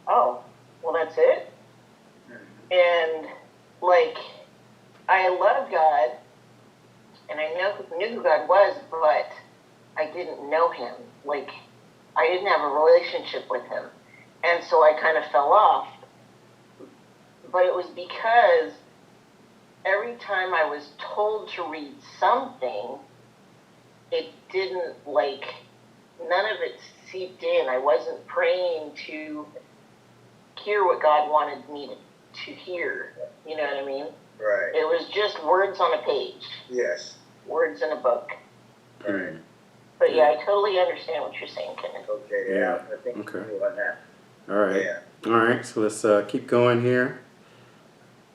oh, well, that's it? And like, I love God, and I knew who God was, but I didn't know Him. Like, I didn't have a relationship with Him. And so I kind of fell off. But it was because every time I was told to read something, it didn't, none of it seeped in. I wasn't praying to hear what God wanted me to hear. You know what I mean? Right. It was just words on a page. Yes. Words in a book. Right. But yeah, I totally understand what you're saying, Kenneth. Okay, Yeah. yeah, I think Okay. you on that. All right. Yeah. All right. So let's keep going here.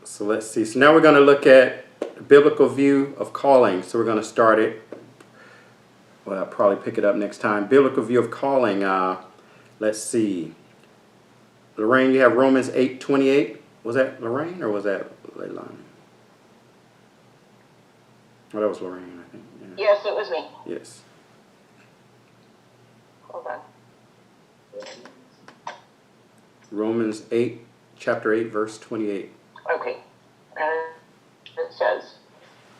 So let's see. So now we're going to look at the biblical view of calling. So we're going to start it. Well, I'll probably pick it up next time. Biblical view of calling. Let's see. Lorraine, you have Romans 8:28. Was that Lorraine or was that Leilani? Oh, that was Lorraine, I think. Yeah. Yes, it was me. Yes. Hold on. Romans 8, chapter 8, verse 28. Okay. It says,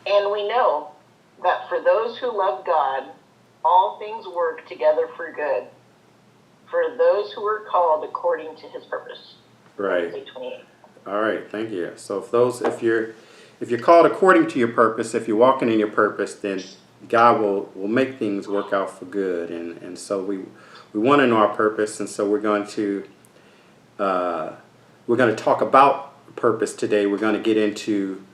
and we know that for those who love God, all things work together for good, for those who are called according to his purpose. Right. 8:28. All right. Thank you. So if you're called according to your purpose, if you're walking in your purpose, then God will make things work out for good. And so we want to know our purpose, and so we're going to talk about purpose today. We're going to get into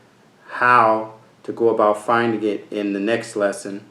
how to go about finding it in the next lesson.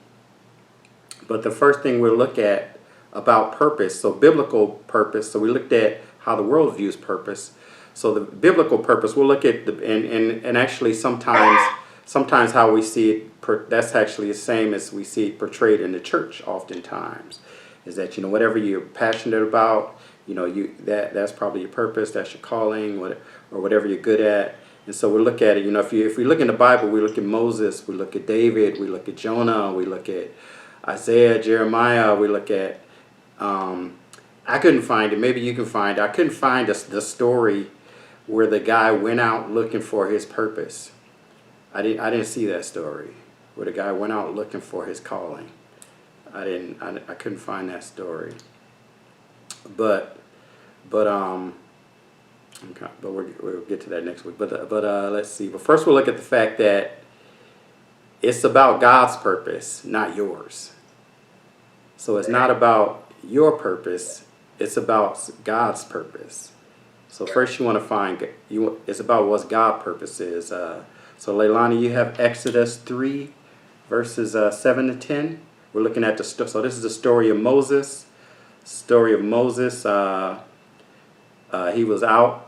But the first thing we'll look at about purpose, so biblical purpose. So we looked at how the world views purpose. So the biblical purpose, we'll look at and actually sometimes how we see it. That's actually the same as we see it portrayed in the church. Oftentimes, is that whatever you're passionate about, that's probably your purpose. That's your calling, or whatever you're good at. And so we look at it. If we look in the Bible, we look at Moses, we look at David, we look at Jonah, we look at Isaiah, Jeremiah, we look at. I couldn't find it. Maybe you can find it. I couldn't find the story where the guy went out looking for his purpose. I didn't see that story where the guy went out looking for his calling. I couldn't find that story. But we'll get to that next week. But let's see. But first we'll look at the fact that it's about God's purpose, not yours. So it's not about your purpose. It's about God's purpose. So first you want to find it's about what God's purpose is. So Leilani, you have Exodus 3, verses 7 to 10. We're looking at so this is the story of Moses. Story of Moses. He was out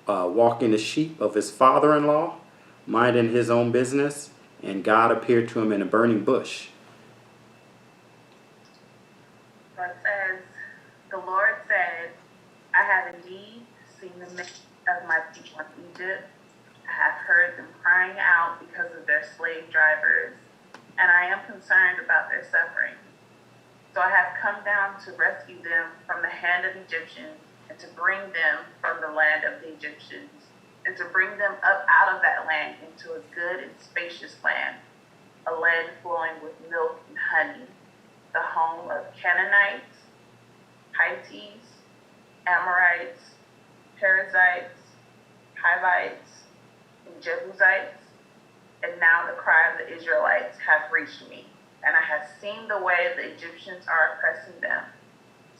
walking the sheep of his father-in-law, minding his own business, and God appeared to him in a burning bush. So it says, the Lord said, I have indeed seen the midst of my people in Egypt. I have heard them crying out because of their slave drivers, and I am concerned about their suffering. So I have come down to rescue them from the hand of Egyptians, and to bring them from the land of the Egyptians, and to bring them up out of that land into a good and spacious land, a land flowing with milk and honey, the home of Canaanites, Hittites, Amorites, Perizzites, Hivites, and Jebusites. And now the cry of the Israelites hath reached me, and I have seen the way the Egyptians are oppressing them.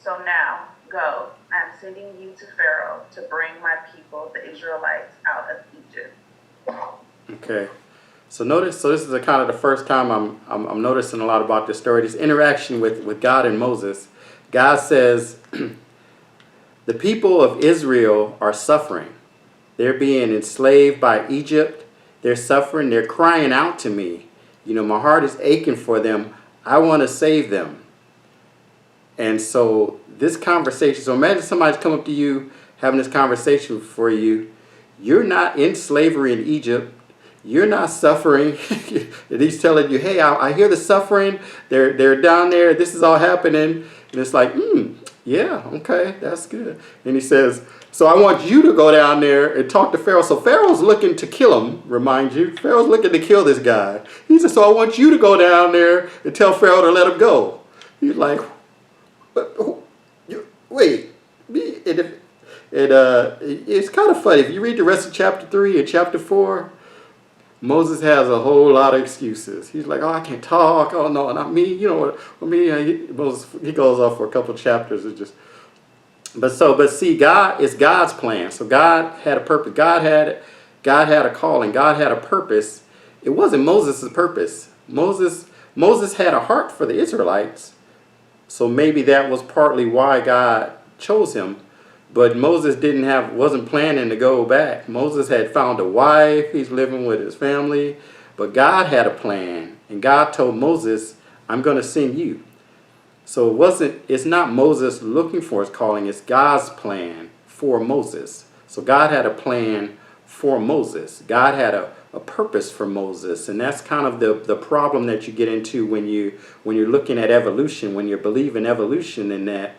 So now, go, I am sending you to Pharaoh to bring my people, the Israelites, out of Egypt. Okay. So notice, this is kind of the first time I'm noticing a lot about this story, this interaction with God and Moses. God says, the people of Israel are suffering. They're being enslaved by Egypt. They're suffering. They're crying out to me. My heart is aching for them. I want to save them. And so this conversation, so imagine somebody's come up to you having this conversation for you. You're not in slavery in Egypt. You're not suffering. And he's telling you, hey, I hear the suffering. They're down there. This is all happening. And it's like, yeah, okay, that's good. And he says, so I want you to go down there and talk to Pharaoh. So Pharaoh's looking to kill him, remind you. Pharaoh's looking to kill this guy. He says, so I want you to go down there and tell Pharaoh to let him go. He's like, wait. It's kind of funny. If you read the rest of chapter 3 and chapter 4, Moses has a whole lot of excuses. He's like, oh, I can't talk. Oh, no, not me. Moses, he goes off for a couple of chapters. But see, it's God's plan. So God had a purpose. God had a calling. God had a purpose. It wasn't Moses' purpose. Moses Moses had a heart for the Israelites, so maybe that was partly why God chose him. But Moses wasn't planning to go back. Moses had found a wife. He's living with his family. But God had a plan. And God told Moses, I'm going to send you. So it's not Moses looking for his calling. It's God's plan for Moses. So God had a plan for Moses. God had a purpose for Moses. And that's kind of the problem that you get into when you're looking at evolution, when you believe in evolution, in that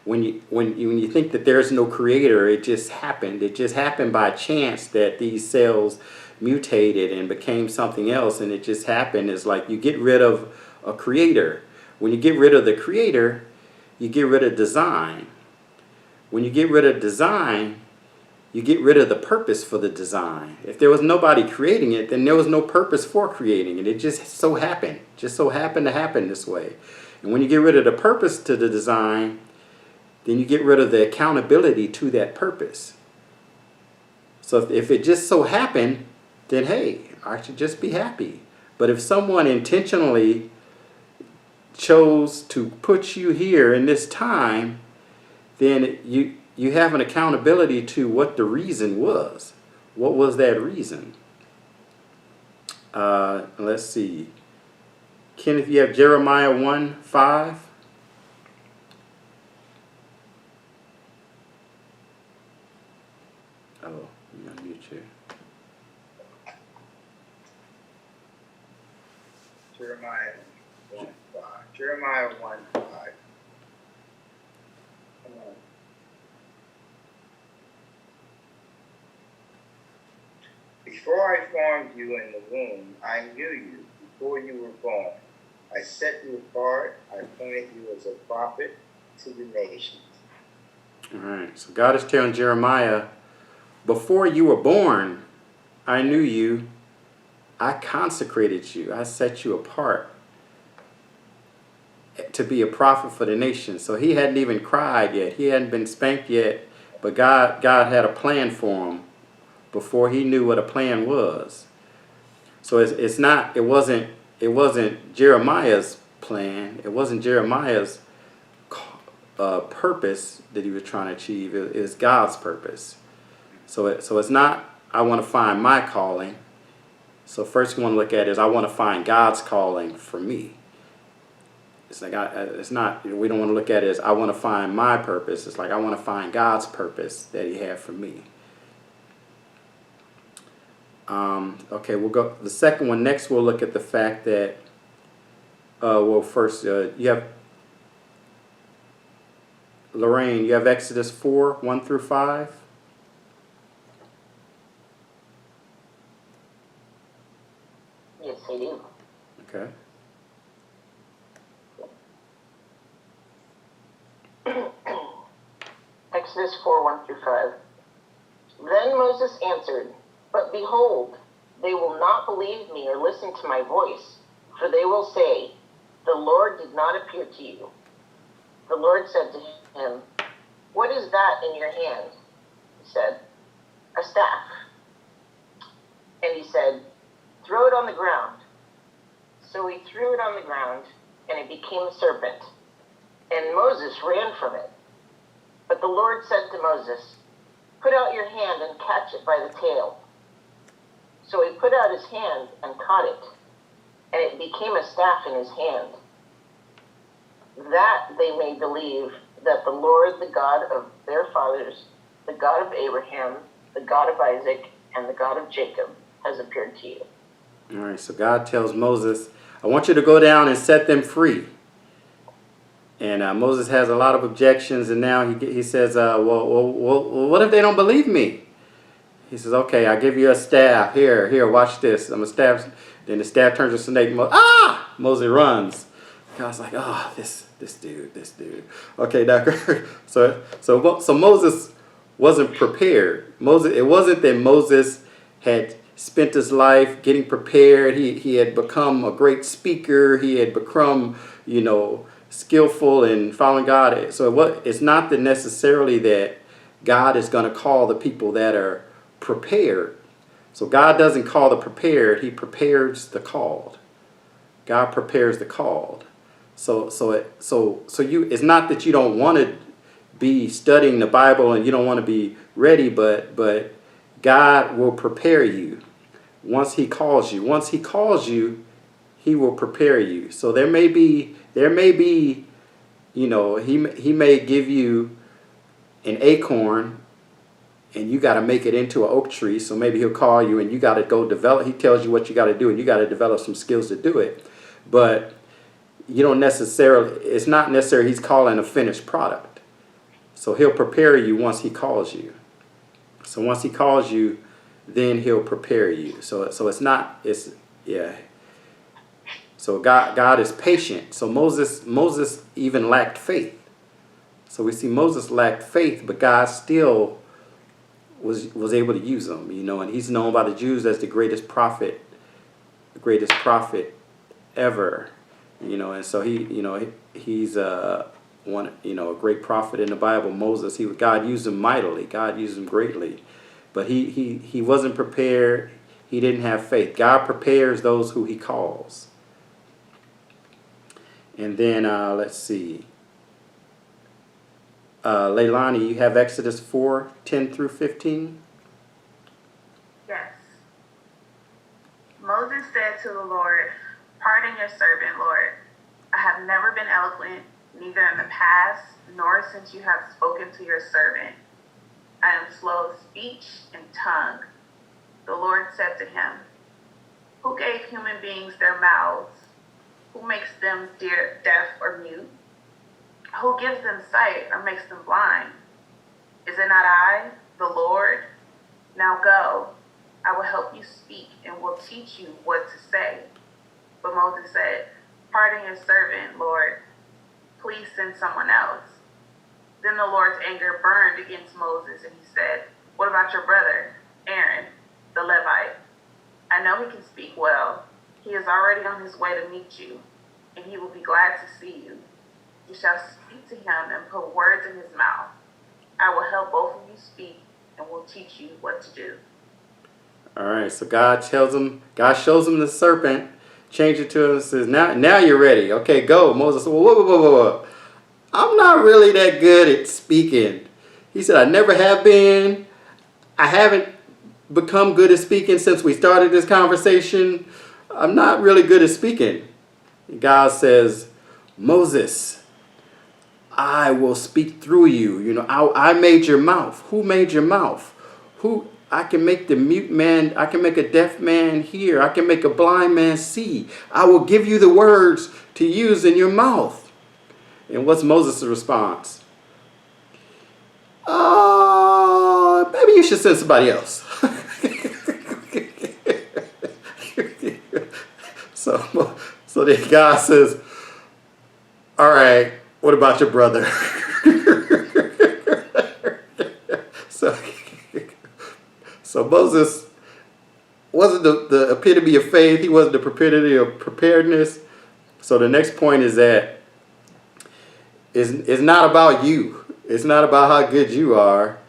when you think that there's no creator, it just happened. It just happened by chance that these cells mutated and became something else, and it just happened. It's like you get rid of a creator. When you get rid of the creator, you get rid of design. When you get rid of design, you get rid of the purpose for the design. If there was nobody creating it, then there was no purpose for creating it. It just so happened to happen this way. And when you get rid of the purpose to the design, then you get rid of the accountability to that purpose. So if it just so happened, then hey, I should just be happy. But if someone intentionally chose to put you here in this time, then you have an accountability to what the reason was. What was that reason? Let's see. Kenneth, you have Jeremiah 1:5. Oh, let me unmute you. Jeremiah 1:5. Jeremiah 1:5. Before I formed you in the womb, I knew you. Before you were born, I set you apart. I appointed you as a prophet to the nations. All right. So God is telling Jeremiah, before you were born, I knew you. I consecrated you. I set you apart to be a prophet for the nation. So he hadn't even cried yet. He hadn't been spanked yet. But God had a plan for him before he knew what a plan was. So it wasn't Jeremiah's plan. It wasn't Jeremiah's purpose that he was trying to achieve. It was God's purpose. So it's not, I want to find my calling. So first we want to look at is, I want to find God's calling for me. It's like it's not. We don't want to look at it as, I want to find my purpose. It's like, I want to find God's purpose that He had for me. Okay, we'll go the second one. Next, we'll look at the fact that. First, you have Lorraine. You have Exodus 4:1-5. Yes, I do. Okay. Exodus 4:1-5. Then Moses answered, "But behold, they will not believe me or listen to my voice, for they will say, 'The Lord did not appear to you.' The Lord said to him, 'What is that in your hand?' He said, 'A staff.' And he said, 'Throw it on the ground.' So he threw it on the ground, and it became a serpent. And Moses ran from it. But the Lord said to Moses, 'Put out your hand and catch it by the tail.' So he put out his hand and caught it, and it became a staff in his hand. That they may believe that the Lord, the God of their fathers, the God of Abraham, the God of Isaac, and the God of Jacob, has appeared to you." All right, so God tells Moses, I want you to go down and set them free. And Moses has a lot of objections, and now he says, well, what if they don't believe me? He says, okay, I'll give you a staff. Here, watch this. I'm a staff. Then the staff turns to a snake. Moses runs. God's like, this dude. Okay, now, so Moses wasn't prepared. It wasn't that Moses had spent his life getting prepared. He had become a great speaker. He had become, skillful in following God. So it's not that necessarily that God is going to call the people that are prepared. So God doesn't call the prepared. He prepares the called. God prepares the called. So you, it's not that you don't want to be studying the Bible and you don't want to be ready, but God will prepare you once he calls you. Once he calls you, he will prepare you. So there may be, you know, he may give you an acorn and you got to make it into an oak tree. So maybe he'll call you and you got to go develop. He tells you what you got to do and you got to develop some skills to do it. But you don't necessarily, it's not necessary he's calling a finished product. So he'll prepare you once he calls you. So once he calls you, then he'll prepare you. So it's not, it's, yeah. So God is patient. So Moses even lacked faith. So we see Moses lacked faith, but God still was able to use him, you know, and he's known by the Jews as the greatest prophet ever, you know, and so he's one, you know, a great prophet in the Bible. Moses, God used him mightily, God used him greatly, but he wasn't prepared. He didn't have faith. God prepares those who he calls. And then let's see. Leilani, you have Exodus 4:10-15. Yes. Moses said to the Lord, "Pardon your servant, Lord. I have never been eloquent, neither in the past, nor since you have spoken to your servant. I am slow of speech and tongue." The Lord said to him, "Who gave human beings their mouths? Who makes them deaf or mute? Who gives them sight or makes them blind? Is it not I, the Lord? Now go, I will help you speak and will teach you what to say." But Moses said, "Pardon your servant, Lord. Please send someone else." Then the Lord's anger burned against Moses, and he said, "What about your brother, Aaron, the Levite? I know he can speak well. He is already on his way to meet you, and he will be glad to see you. You shall speak to him and put words in his mouth. I will help both of you speak and will teach you what to do." All right, so God shows him the serpent, change it to him, and says, now you're ready. Okay, go. Moses said, whoa. I'm not really that good at speaking. He said, I never have been. I haven't become good at speaking since we started this conversation. I'm not really good at speaking. God says, Moses, I will speak through you. You know, I made your mouth. Who made your mouth? I can make the mute man, I can make a deaf man hear. I can make a blind man see. I will give you the words to use in your mouth. And what's Moses' response? Maybe you should send somebody else. So then God says, all right, what about your brother? So Moses wasn't the epitome of faith. He wasn't the epitome of preparedness. So the next point is that it's not about you. It's not about how good you are.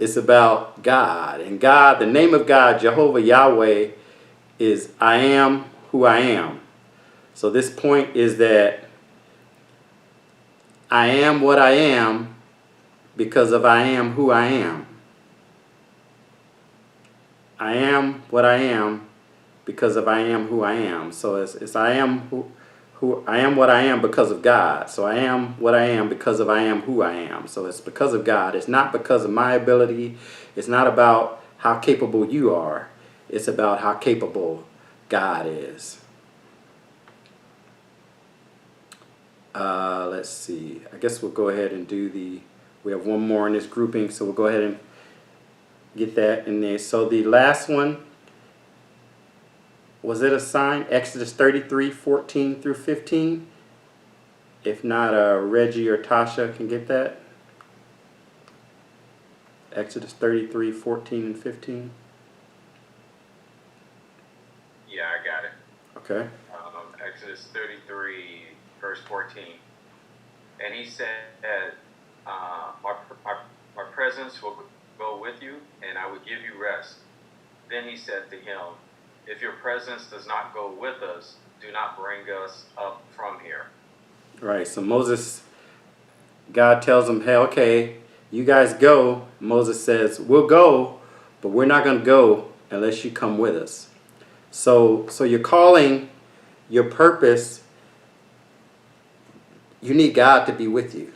It's about God. And God, the name of God, Jehovah Yahweh, is I am who I am. So this point is that I am what I am because of I am who I am. I am what I am because of I am who I am. So it's I am who I am what I am because of God. So I am what I am because of I am who I am. So it's because of God. It's not because of my ability. It's not about how capable you are. It's about how capable God is. Let's see. I guess we'll go ahead and we have one more in this grouping, so we'll go ahead and get that in there. So the last one, was it assigned? Exodus 33:14-15. If not, Reggie or Tasha can get that. Exodus 33:14-15. Yeah, I got it. Okay. Exodus 33, verse 14. And he said, my presence will go with you, and I will give you rest. Then he said to him, if your presence does not go with us, do not bring us up from here. Right. So Moses, God tells him, hey, okay, you guys go. Moses says, we'll go, but we're not going to go unless you come with us. So your calling, your purpose, you need God to be with you.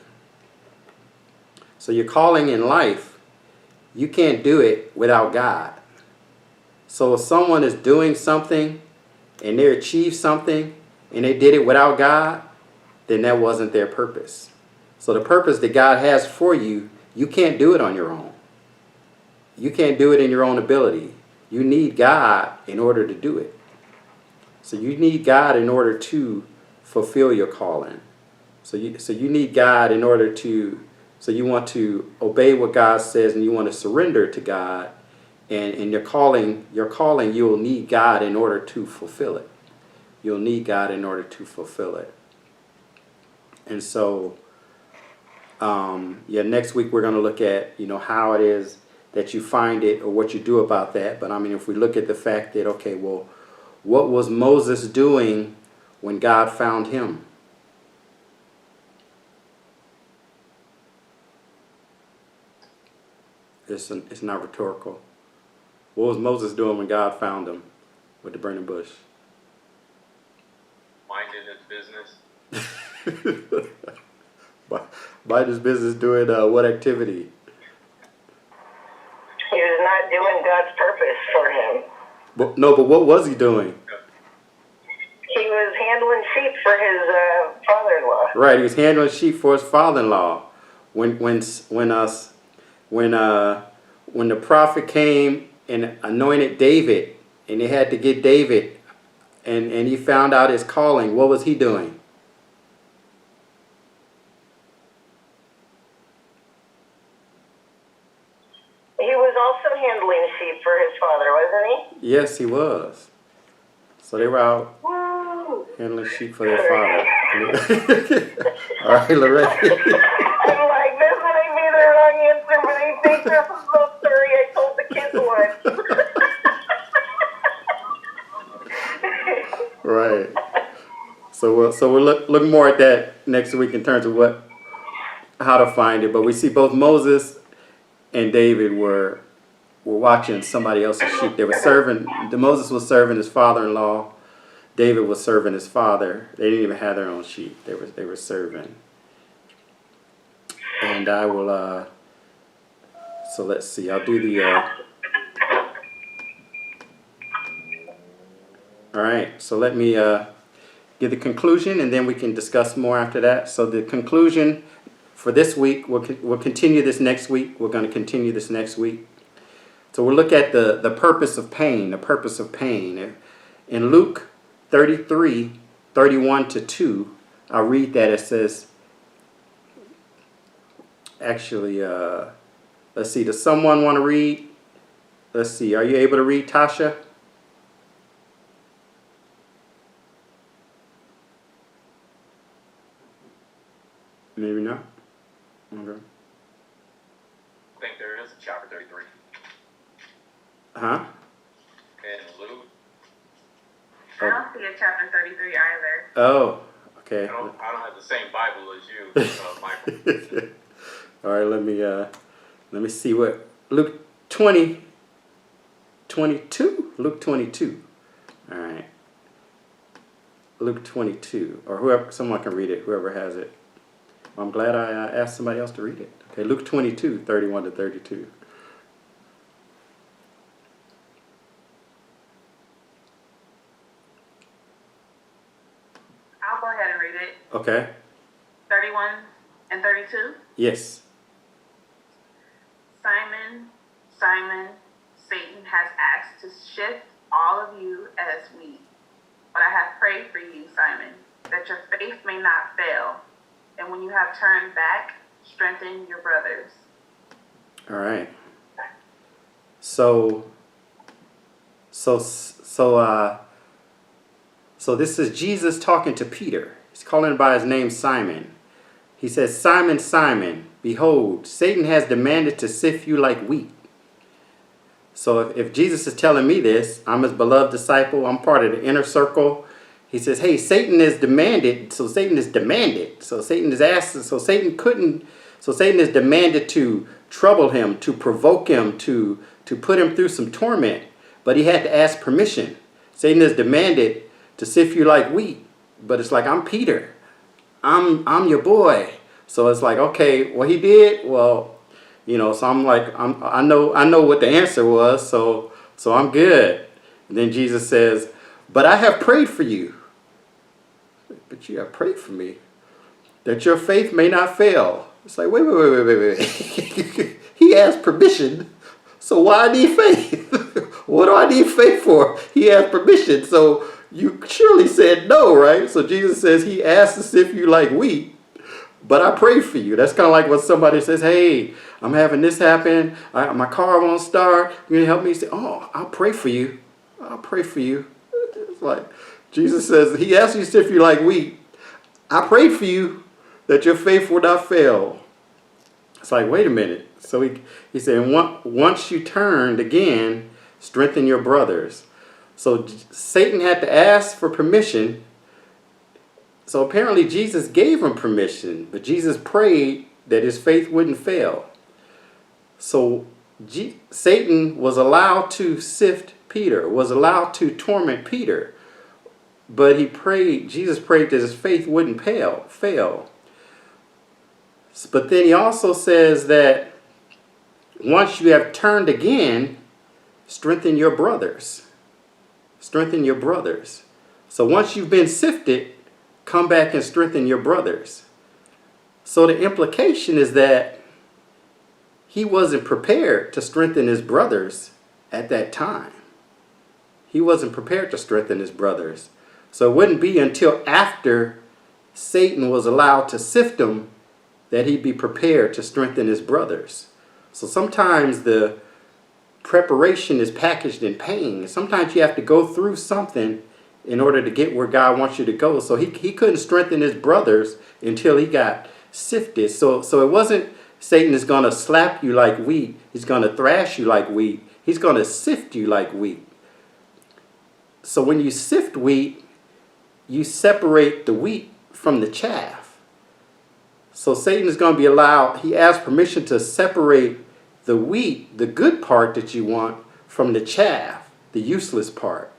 So your calling in life, you can't do it without God. So if someone is doing something and they achieve something and they did it without God, then that wasn't their purpose. So the purpose that God has for you, you can't do it on your own. You can't do it in your own ability. You need God in order to do it. So you need God in order to fulfill your calling. So you need God in order to, so you want to obey what God says and you want to surrender to God. And in your calling, you'll need God in order to fulfill it. You'll need God in order to fulfill it. And so, next week we're going to look at, how it is that you find it or what you do about that. But I mean, if we look at the fact that, okay, well, what was Moses doing when God found him? It's not rhetorical. What was Moses doing when God found him with the burning bush? Minding his business. By his business doing what activity? He was not doing God's purpose for him. But what was he doing? He was handling sheep for his father-in-law. Right, he was handling sheep for his father-in-law. When the prophet came and anointed David, and they had to get David, and he found out his calling, what was he doing? He was also handling sheep for his father, wasn't he? Yes, he was. So they were out Woo! handling sheep for their father. All right, Lorraine. I'm like, this might be the wrong answer, but I think this is the story I told the kids once. Right. So we'll look more at that next week in terms of how to find it. But we see both Moses and David were watching somebody else's sheep. They were serving. Moses was serving his father-in-law. David was serving his father. They didn't even have their own sheep. They were serving. And I will. So let's see. I'll do the. All right. So let me give the conclusion, and then we can discuss more after that. So the conclusion for this week, we'll continue this next week. We're going to continue this next week. So we'll look at the purpose of pain, the purpose of pain. In Luke 33, 31 to 2, I'll read that. It says, actually, let's see, does someone want to read? Let's see, are you able to read, Tasha? Maybe not. Okay. I think there is a chapter 33. Huh? In Luke. I don't see a chapter 33 either. Oh, okay. I don't have the same Bible as you, Michael. All right, let me see what Luke 20, 22? Luke 22. All right. Luke 22, or someone can read it, whoever has it. I'm glad I asked somebody else to read it. Okay, Luke 22, 31 to 32. I'll go ahead and read it. Okay. 31 and 32. Yes. Simon, Simon, Satan has asked to shift all of you as wheat. But I have prayed for you, Simon, that your faith may not fail. And when you have turned back, strengthen your brothers. All right. So this is Jesus talking to Peter. He's calling him by his name Simon. He says, Simon, Simon, behold, Satan has demanded to sift you like wheat. So if Jesus is telling me this, I'm his beloved disciple. I'm part of the inner circle. he says, hey, Satan is demanded. So Satan is demanded. So Satan is asked. So Satan couldn't. So Satan is demanded to trouble him, to provoke him, to put him through some torment. But he had to ask permission. Satan is demanded to sift you like wheat. But it's like, I'm Peter. I'm your boy. So it's like, okay, what he did, well, you know, so I'm like, I know what the answer was, so I'm good. And then Jesus says, but I have prayed for you. But you have prayed for me, that your faith may not fail. It's like, wait. He asked permission, so why I need faith? What do I need faith for? He asked permission, so you surely said no, right? So Jesus says he asked to sift you like wheat, but I prayed for you. That's kind of like when somebody says, hey, I'm having this happen. My car won't start. You gonna help me? Say, oh, I'll pray for you. I'll pray for you. It's like Jesus says, he asked you to sift you like wheat. I prayed for you that your faith will not fail. It's like, wait a minute. So he said, once you turned again, strengthen your brothers. So Satan had to ask for permission. So apparently Jesus gave him permission, but Jesus prayed that his faith wouldn't fail. So Satan was allowed to sift Peter, was allowed to torment Peter, but Jesus prayed that his faith wouldn't fail. But then he also says that once you have turned again, strengthen your brothers. Strengthen your brothers. So once you've been sifted, come back and strengthen your brothers. So the implication is that he wasn't prepared to strengthen his brothers at that time. He wasn't prepared to strengthen his brothers. So it wouldn't be until after Satan was allowed to sift him that he'd be prepared to strengthen his brothers. So sometimes the preparation is packaged in pain. Sometimes you have to go through something in order to get where God wants you to go. So he couldn't strengthen his brothers until he got sifted. So it wasn't Satan is going to slap you like wheat. He's going to thrash you like wheat. He's going to sift you like wheat. So when you sift wheat, you separate the wheat from the chaff. So Satan is going to be allowed, he asked permission to separate the wheat, the good part that you want, from the chaff, the useless part.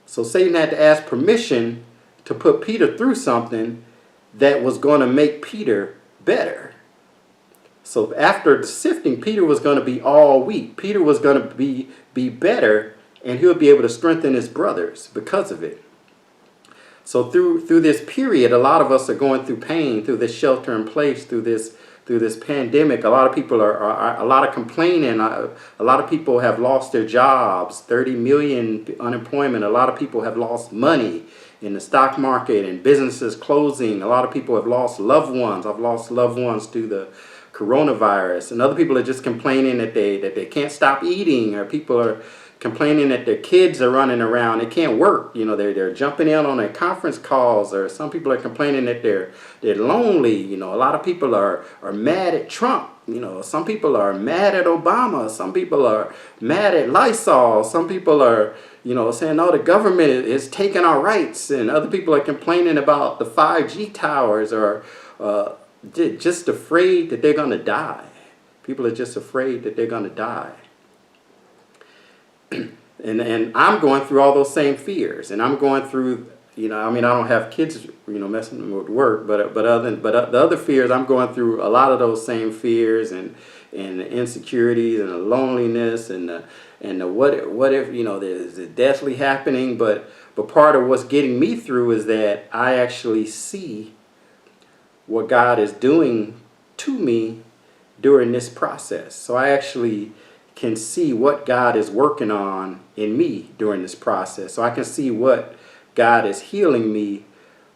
So Satan had to ask permission to put Peter through something that was going to make Peter better. So after the sifting, Peter was going to be all wheat. Peter was going to be better, and he'll be able to strengthen his brothers because of it. So through this period, a lot of us are going through pain, through this shelter in place, through this pandemic. A lot of people are a lot of complaining. A lot of people have lost their jobs, 30 million unemployment. A lot of people have lost money in the stock market and businesses closing. A lot of people have lost loved ones. I've lost loved ones to the coronavirus, and other people are just complaining that they can't stop eating, or people are complaining that their kids are running around, they can't work. You know, they're jumping in on their conference calls, or some people are complaining that they're lonely. You know, a lot of people are mad at Trump. You know, some people are mad at Obama. Some people are mad at Lysol. Some people are, you know, saying, oh, the government is taking our rights, and other people are complaining about the 5G towers, or just afraid that they're going to die. People are just afraid that they're going to die. And I'm going through all those same fears, and I'm going through, you know, I mean, I don't have kids, you know, messing with work, but the other fears, I'm going through a lot of those same fears, and the insecurities, and the loneliness, and the what if, you know, there's deathly happening, but part of what's getting me through is that I actually see what God is doing to me during this process. So I actually can see what God is working on in me during this process. So I can see what God is healing me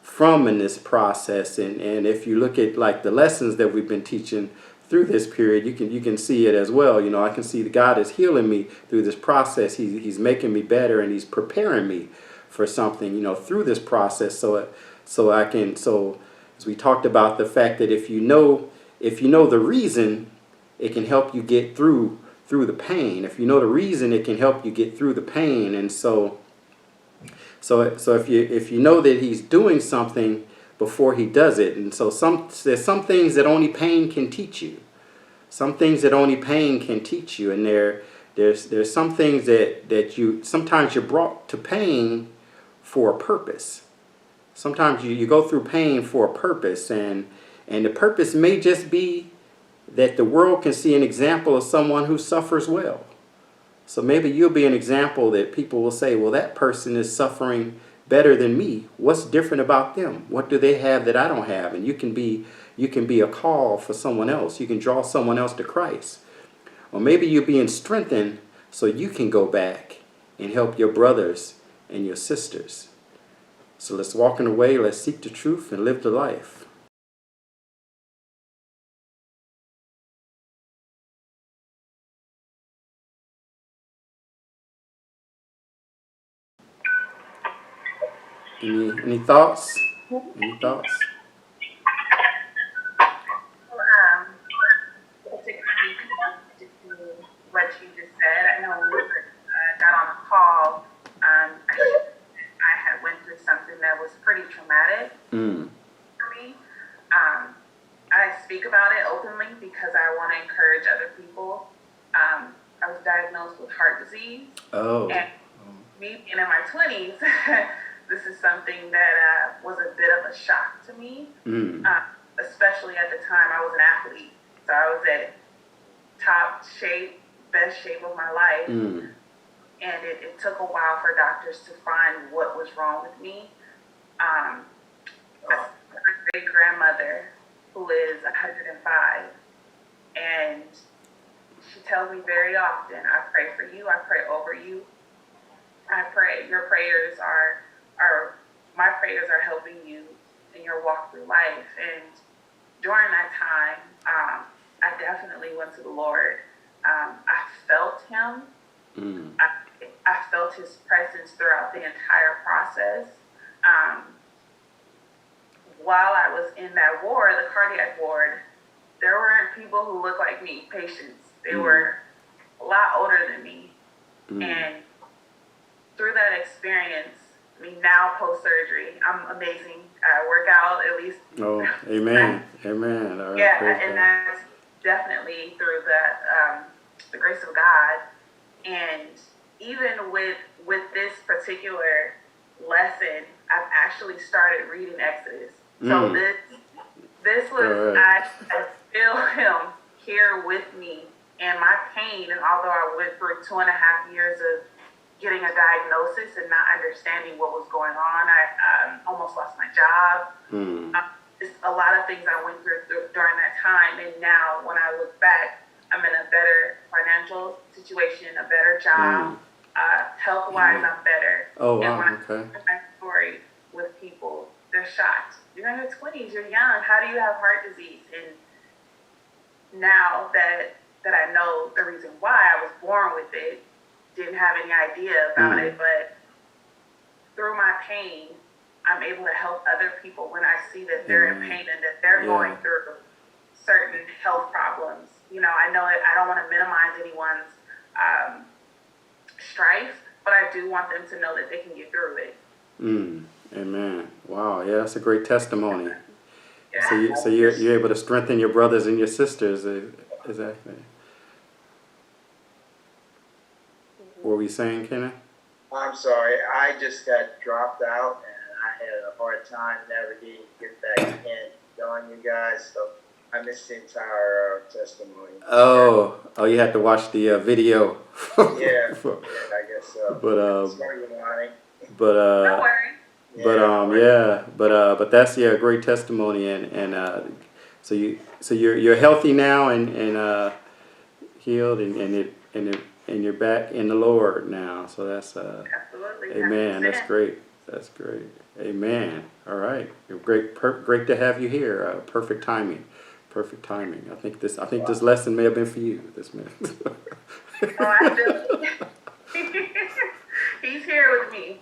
from in this process. And if you look at like the lessons that we've been teaching through this period, you can see it as well. You know, I can see that God is healing me through this process. He's making me better, and he's preparing me for something, you know, through this process. So as we talked about the fact that if you know the reason, it can help you get through the pain. If you know the reason, it can help you get through the pain. And so So if you know that he's doing something before he does it, and so there's some things that only pain can teach you. Some things that only pain can teach you, and there's some things that you sometimes you're brought to pain for a purpose. Sometimes you go through pain for a purpose, and the purpose may just be that the world can see an example of someone who suffers well. So maybe you'll be an example that people will say, well, that person is suffering better than me. What's different about them? What do they have that I don't have? And you can be a call for someone else. You can draw someone else to Christ. Or maybe you're being strengthened so you can go back and help your brothers and your sisters. So let's walk in the way, let's seek the truth and live the life. Any thoughts? Any thoughts? Particularly connected to what you just said, I know when we got on the call, I had went through something that was pretty traumatic for me. I speak about it openly because I want to encourage other people. I was diagnosed with heart disease. Oh. And me being in my 20s, this is something that was a bit of a shock to me, especially at the time I was an athlete. So I was at top shape, best shape of my life. And it took a while for doctors to find what was wrong with me. My great grandmother, who is 105, and she tells me very often, I pray for you, I pray over you. I pray your prayers are my prayers are helping you in your walk through life. And during that time, I definitely went to the Lord. I felt him. I felt his presence throughout the entire process. While I was in that ward, the cardiac ward, there weren't people who looked like me, patients. They were a lot older than me. And through that experience, I mean, now post-surgery, I'm amazing. I work out at least. Oh, amen. Amen. All right, yeah, and that's definitely through the grace of God. And even with this particular lesson, I've actually started reading Exodus. So this was, I feel him here with me and my pain. And although I went through 2.5 years of getting a diagnosis and not understanding what was going on, I almost lost my job. Just a lot of things I went through during that time. And now when I look back, I'm in a better financial situation, a better job. Health-wise, I'm better. Oh, wow, and when I okay. share my story with people, they're shocked. You're in your 20s, you're young. How do you have heart disease? And now that I know the reason why I was born with it, didn't have any idea about it, but through my pain, I'm able to help other people when I see that they're in pain and that they're going through certain health problems. You know, I don't want to minimize anyone's strife, but I do want them to know that they can get through it. Amen. Wow. Yeah, that's a great testimony. Yeah. So you're able to strengthen your brothers and your sisters. Exactly. What were you saying, Kenneth? I'm sorry, I just got dropped out and I had a hard time navigating to get back in, join you guys, so I missed the entire testimony. Oh, you had to watch the video. Yeah, I guess so. Sorry, Lonnie. No worries. But that's a great testimony, and so you're healthy now and healed and you're back in the Lord now. So that's Absolutely. amen. 100%. That's great. Amen. All right, great to have you here. Perfect timing. I think this lesson may have been for you. This minute. Oh, I feel it. He's here with me.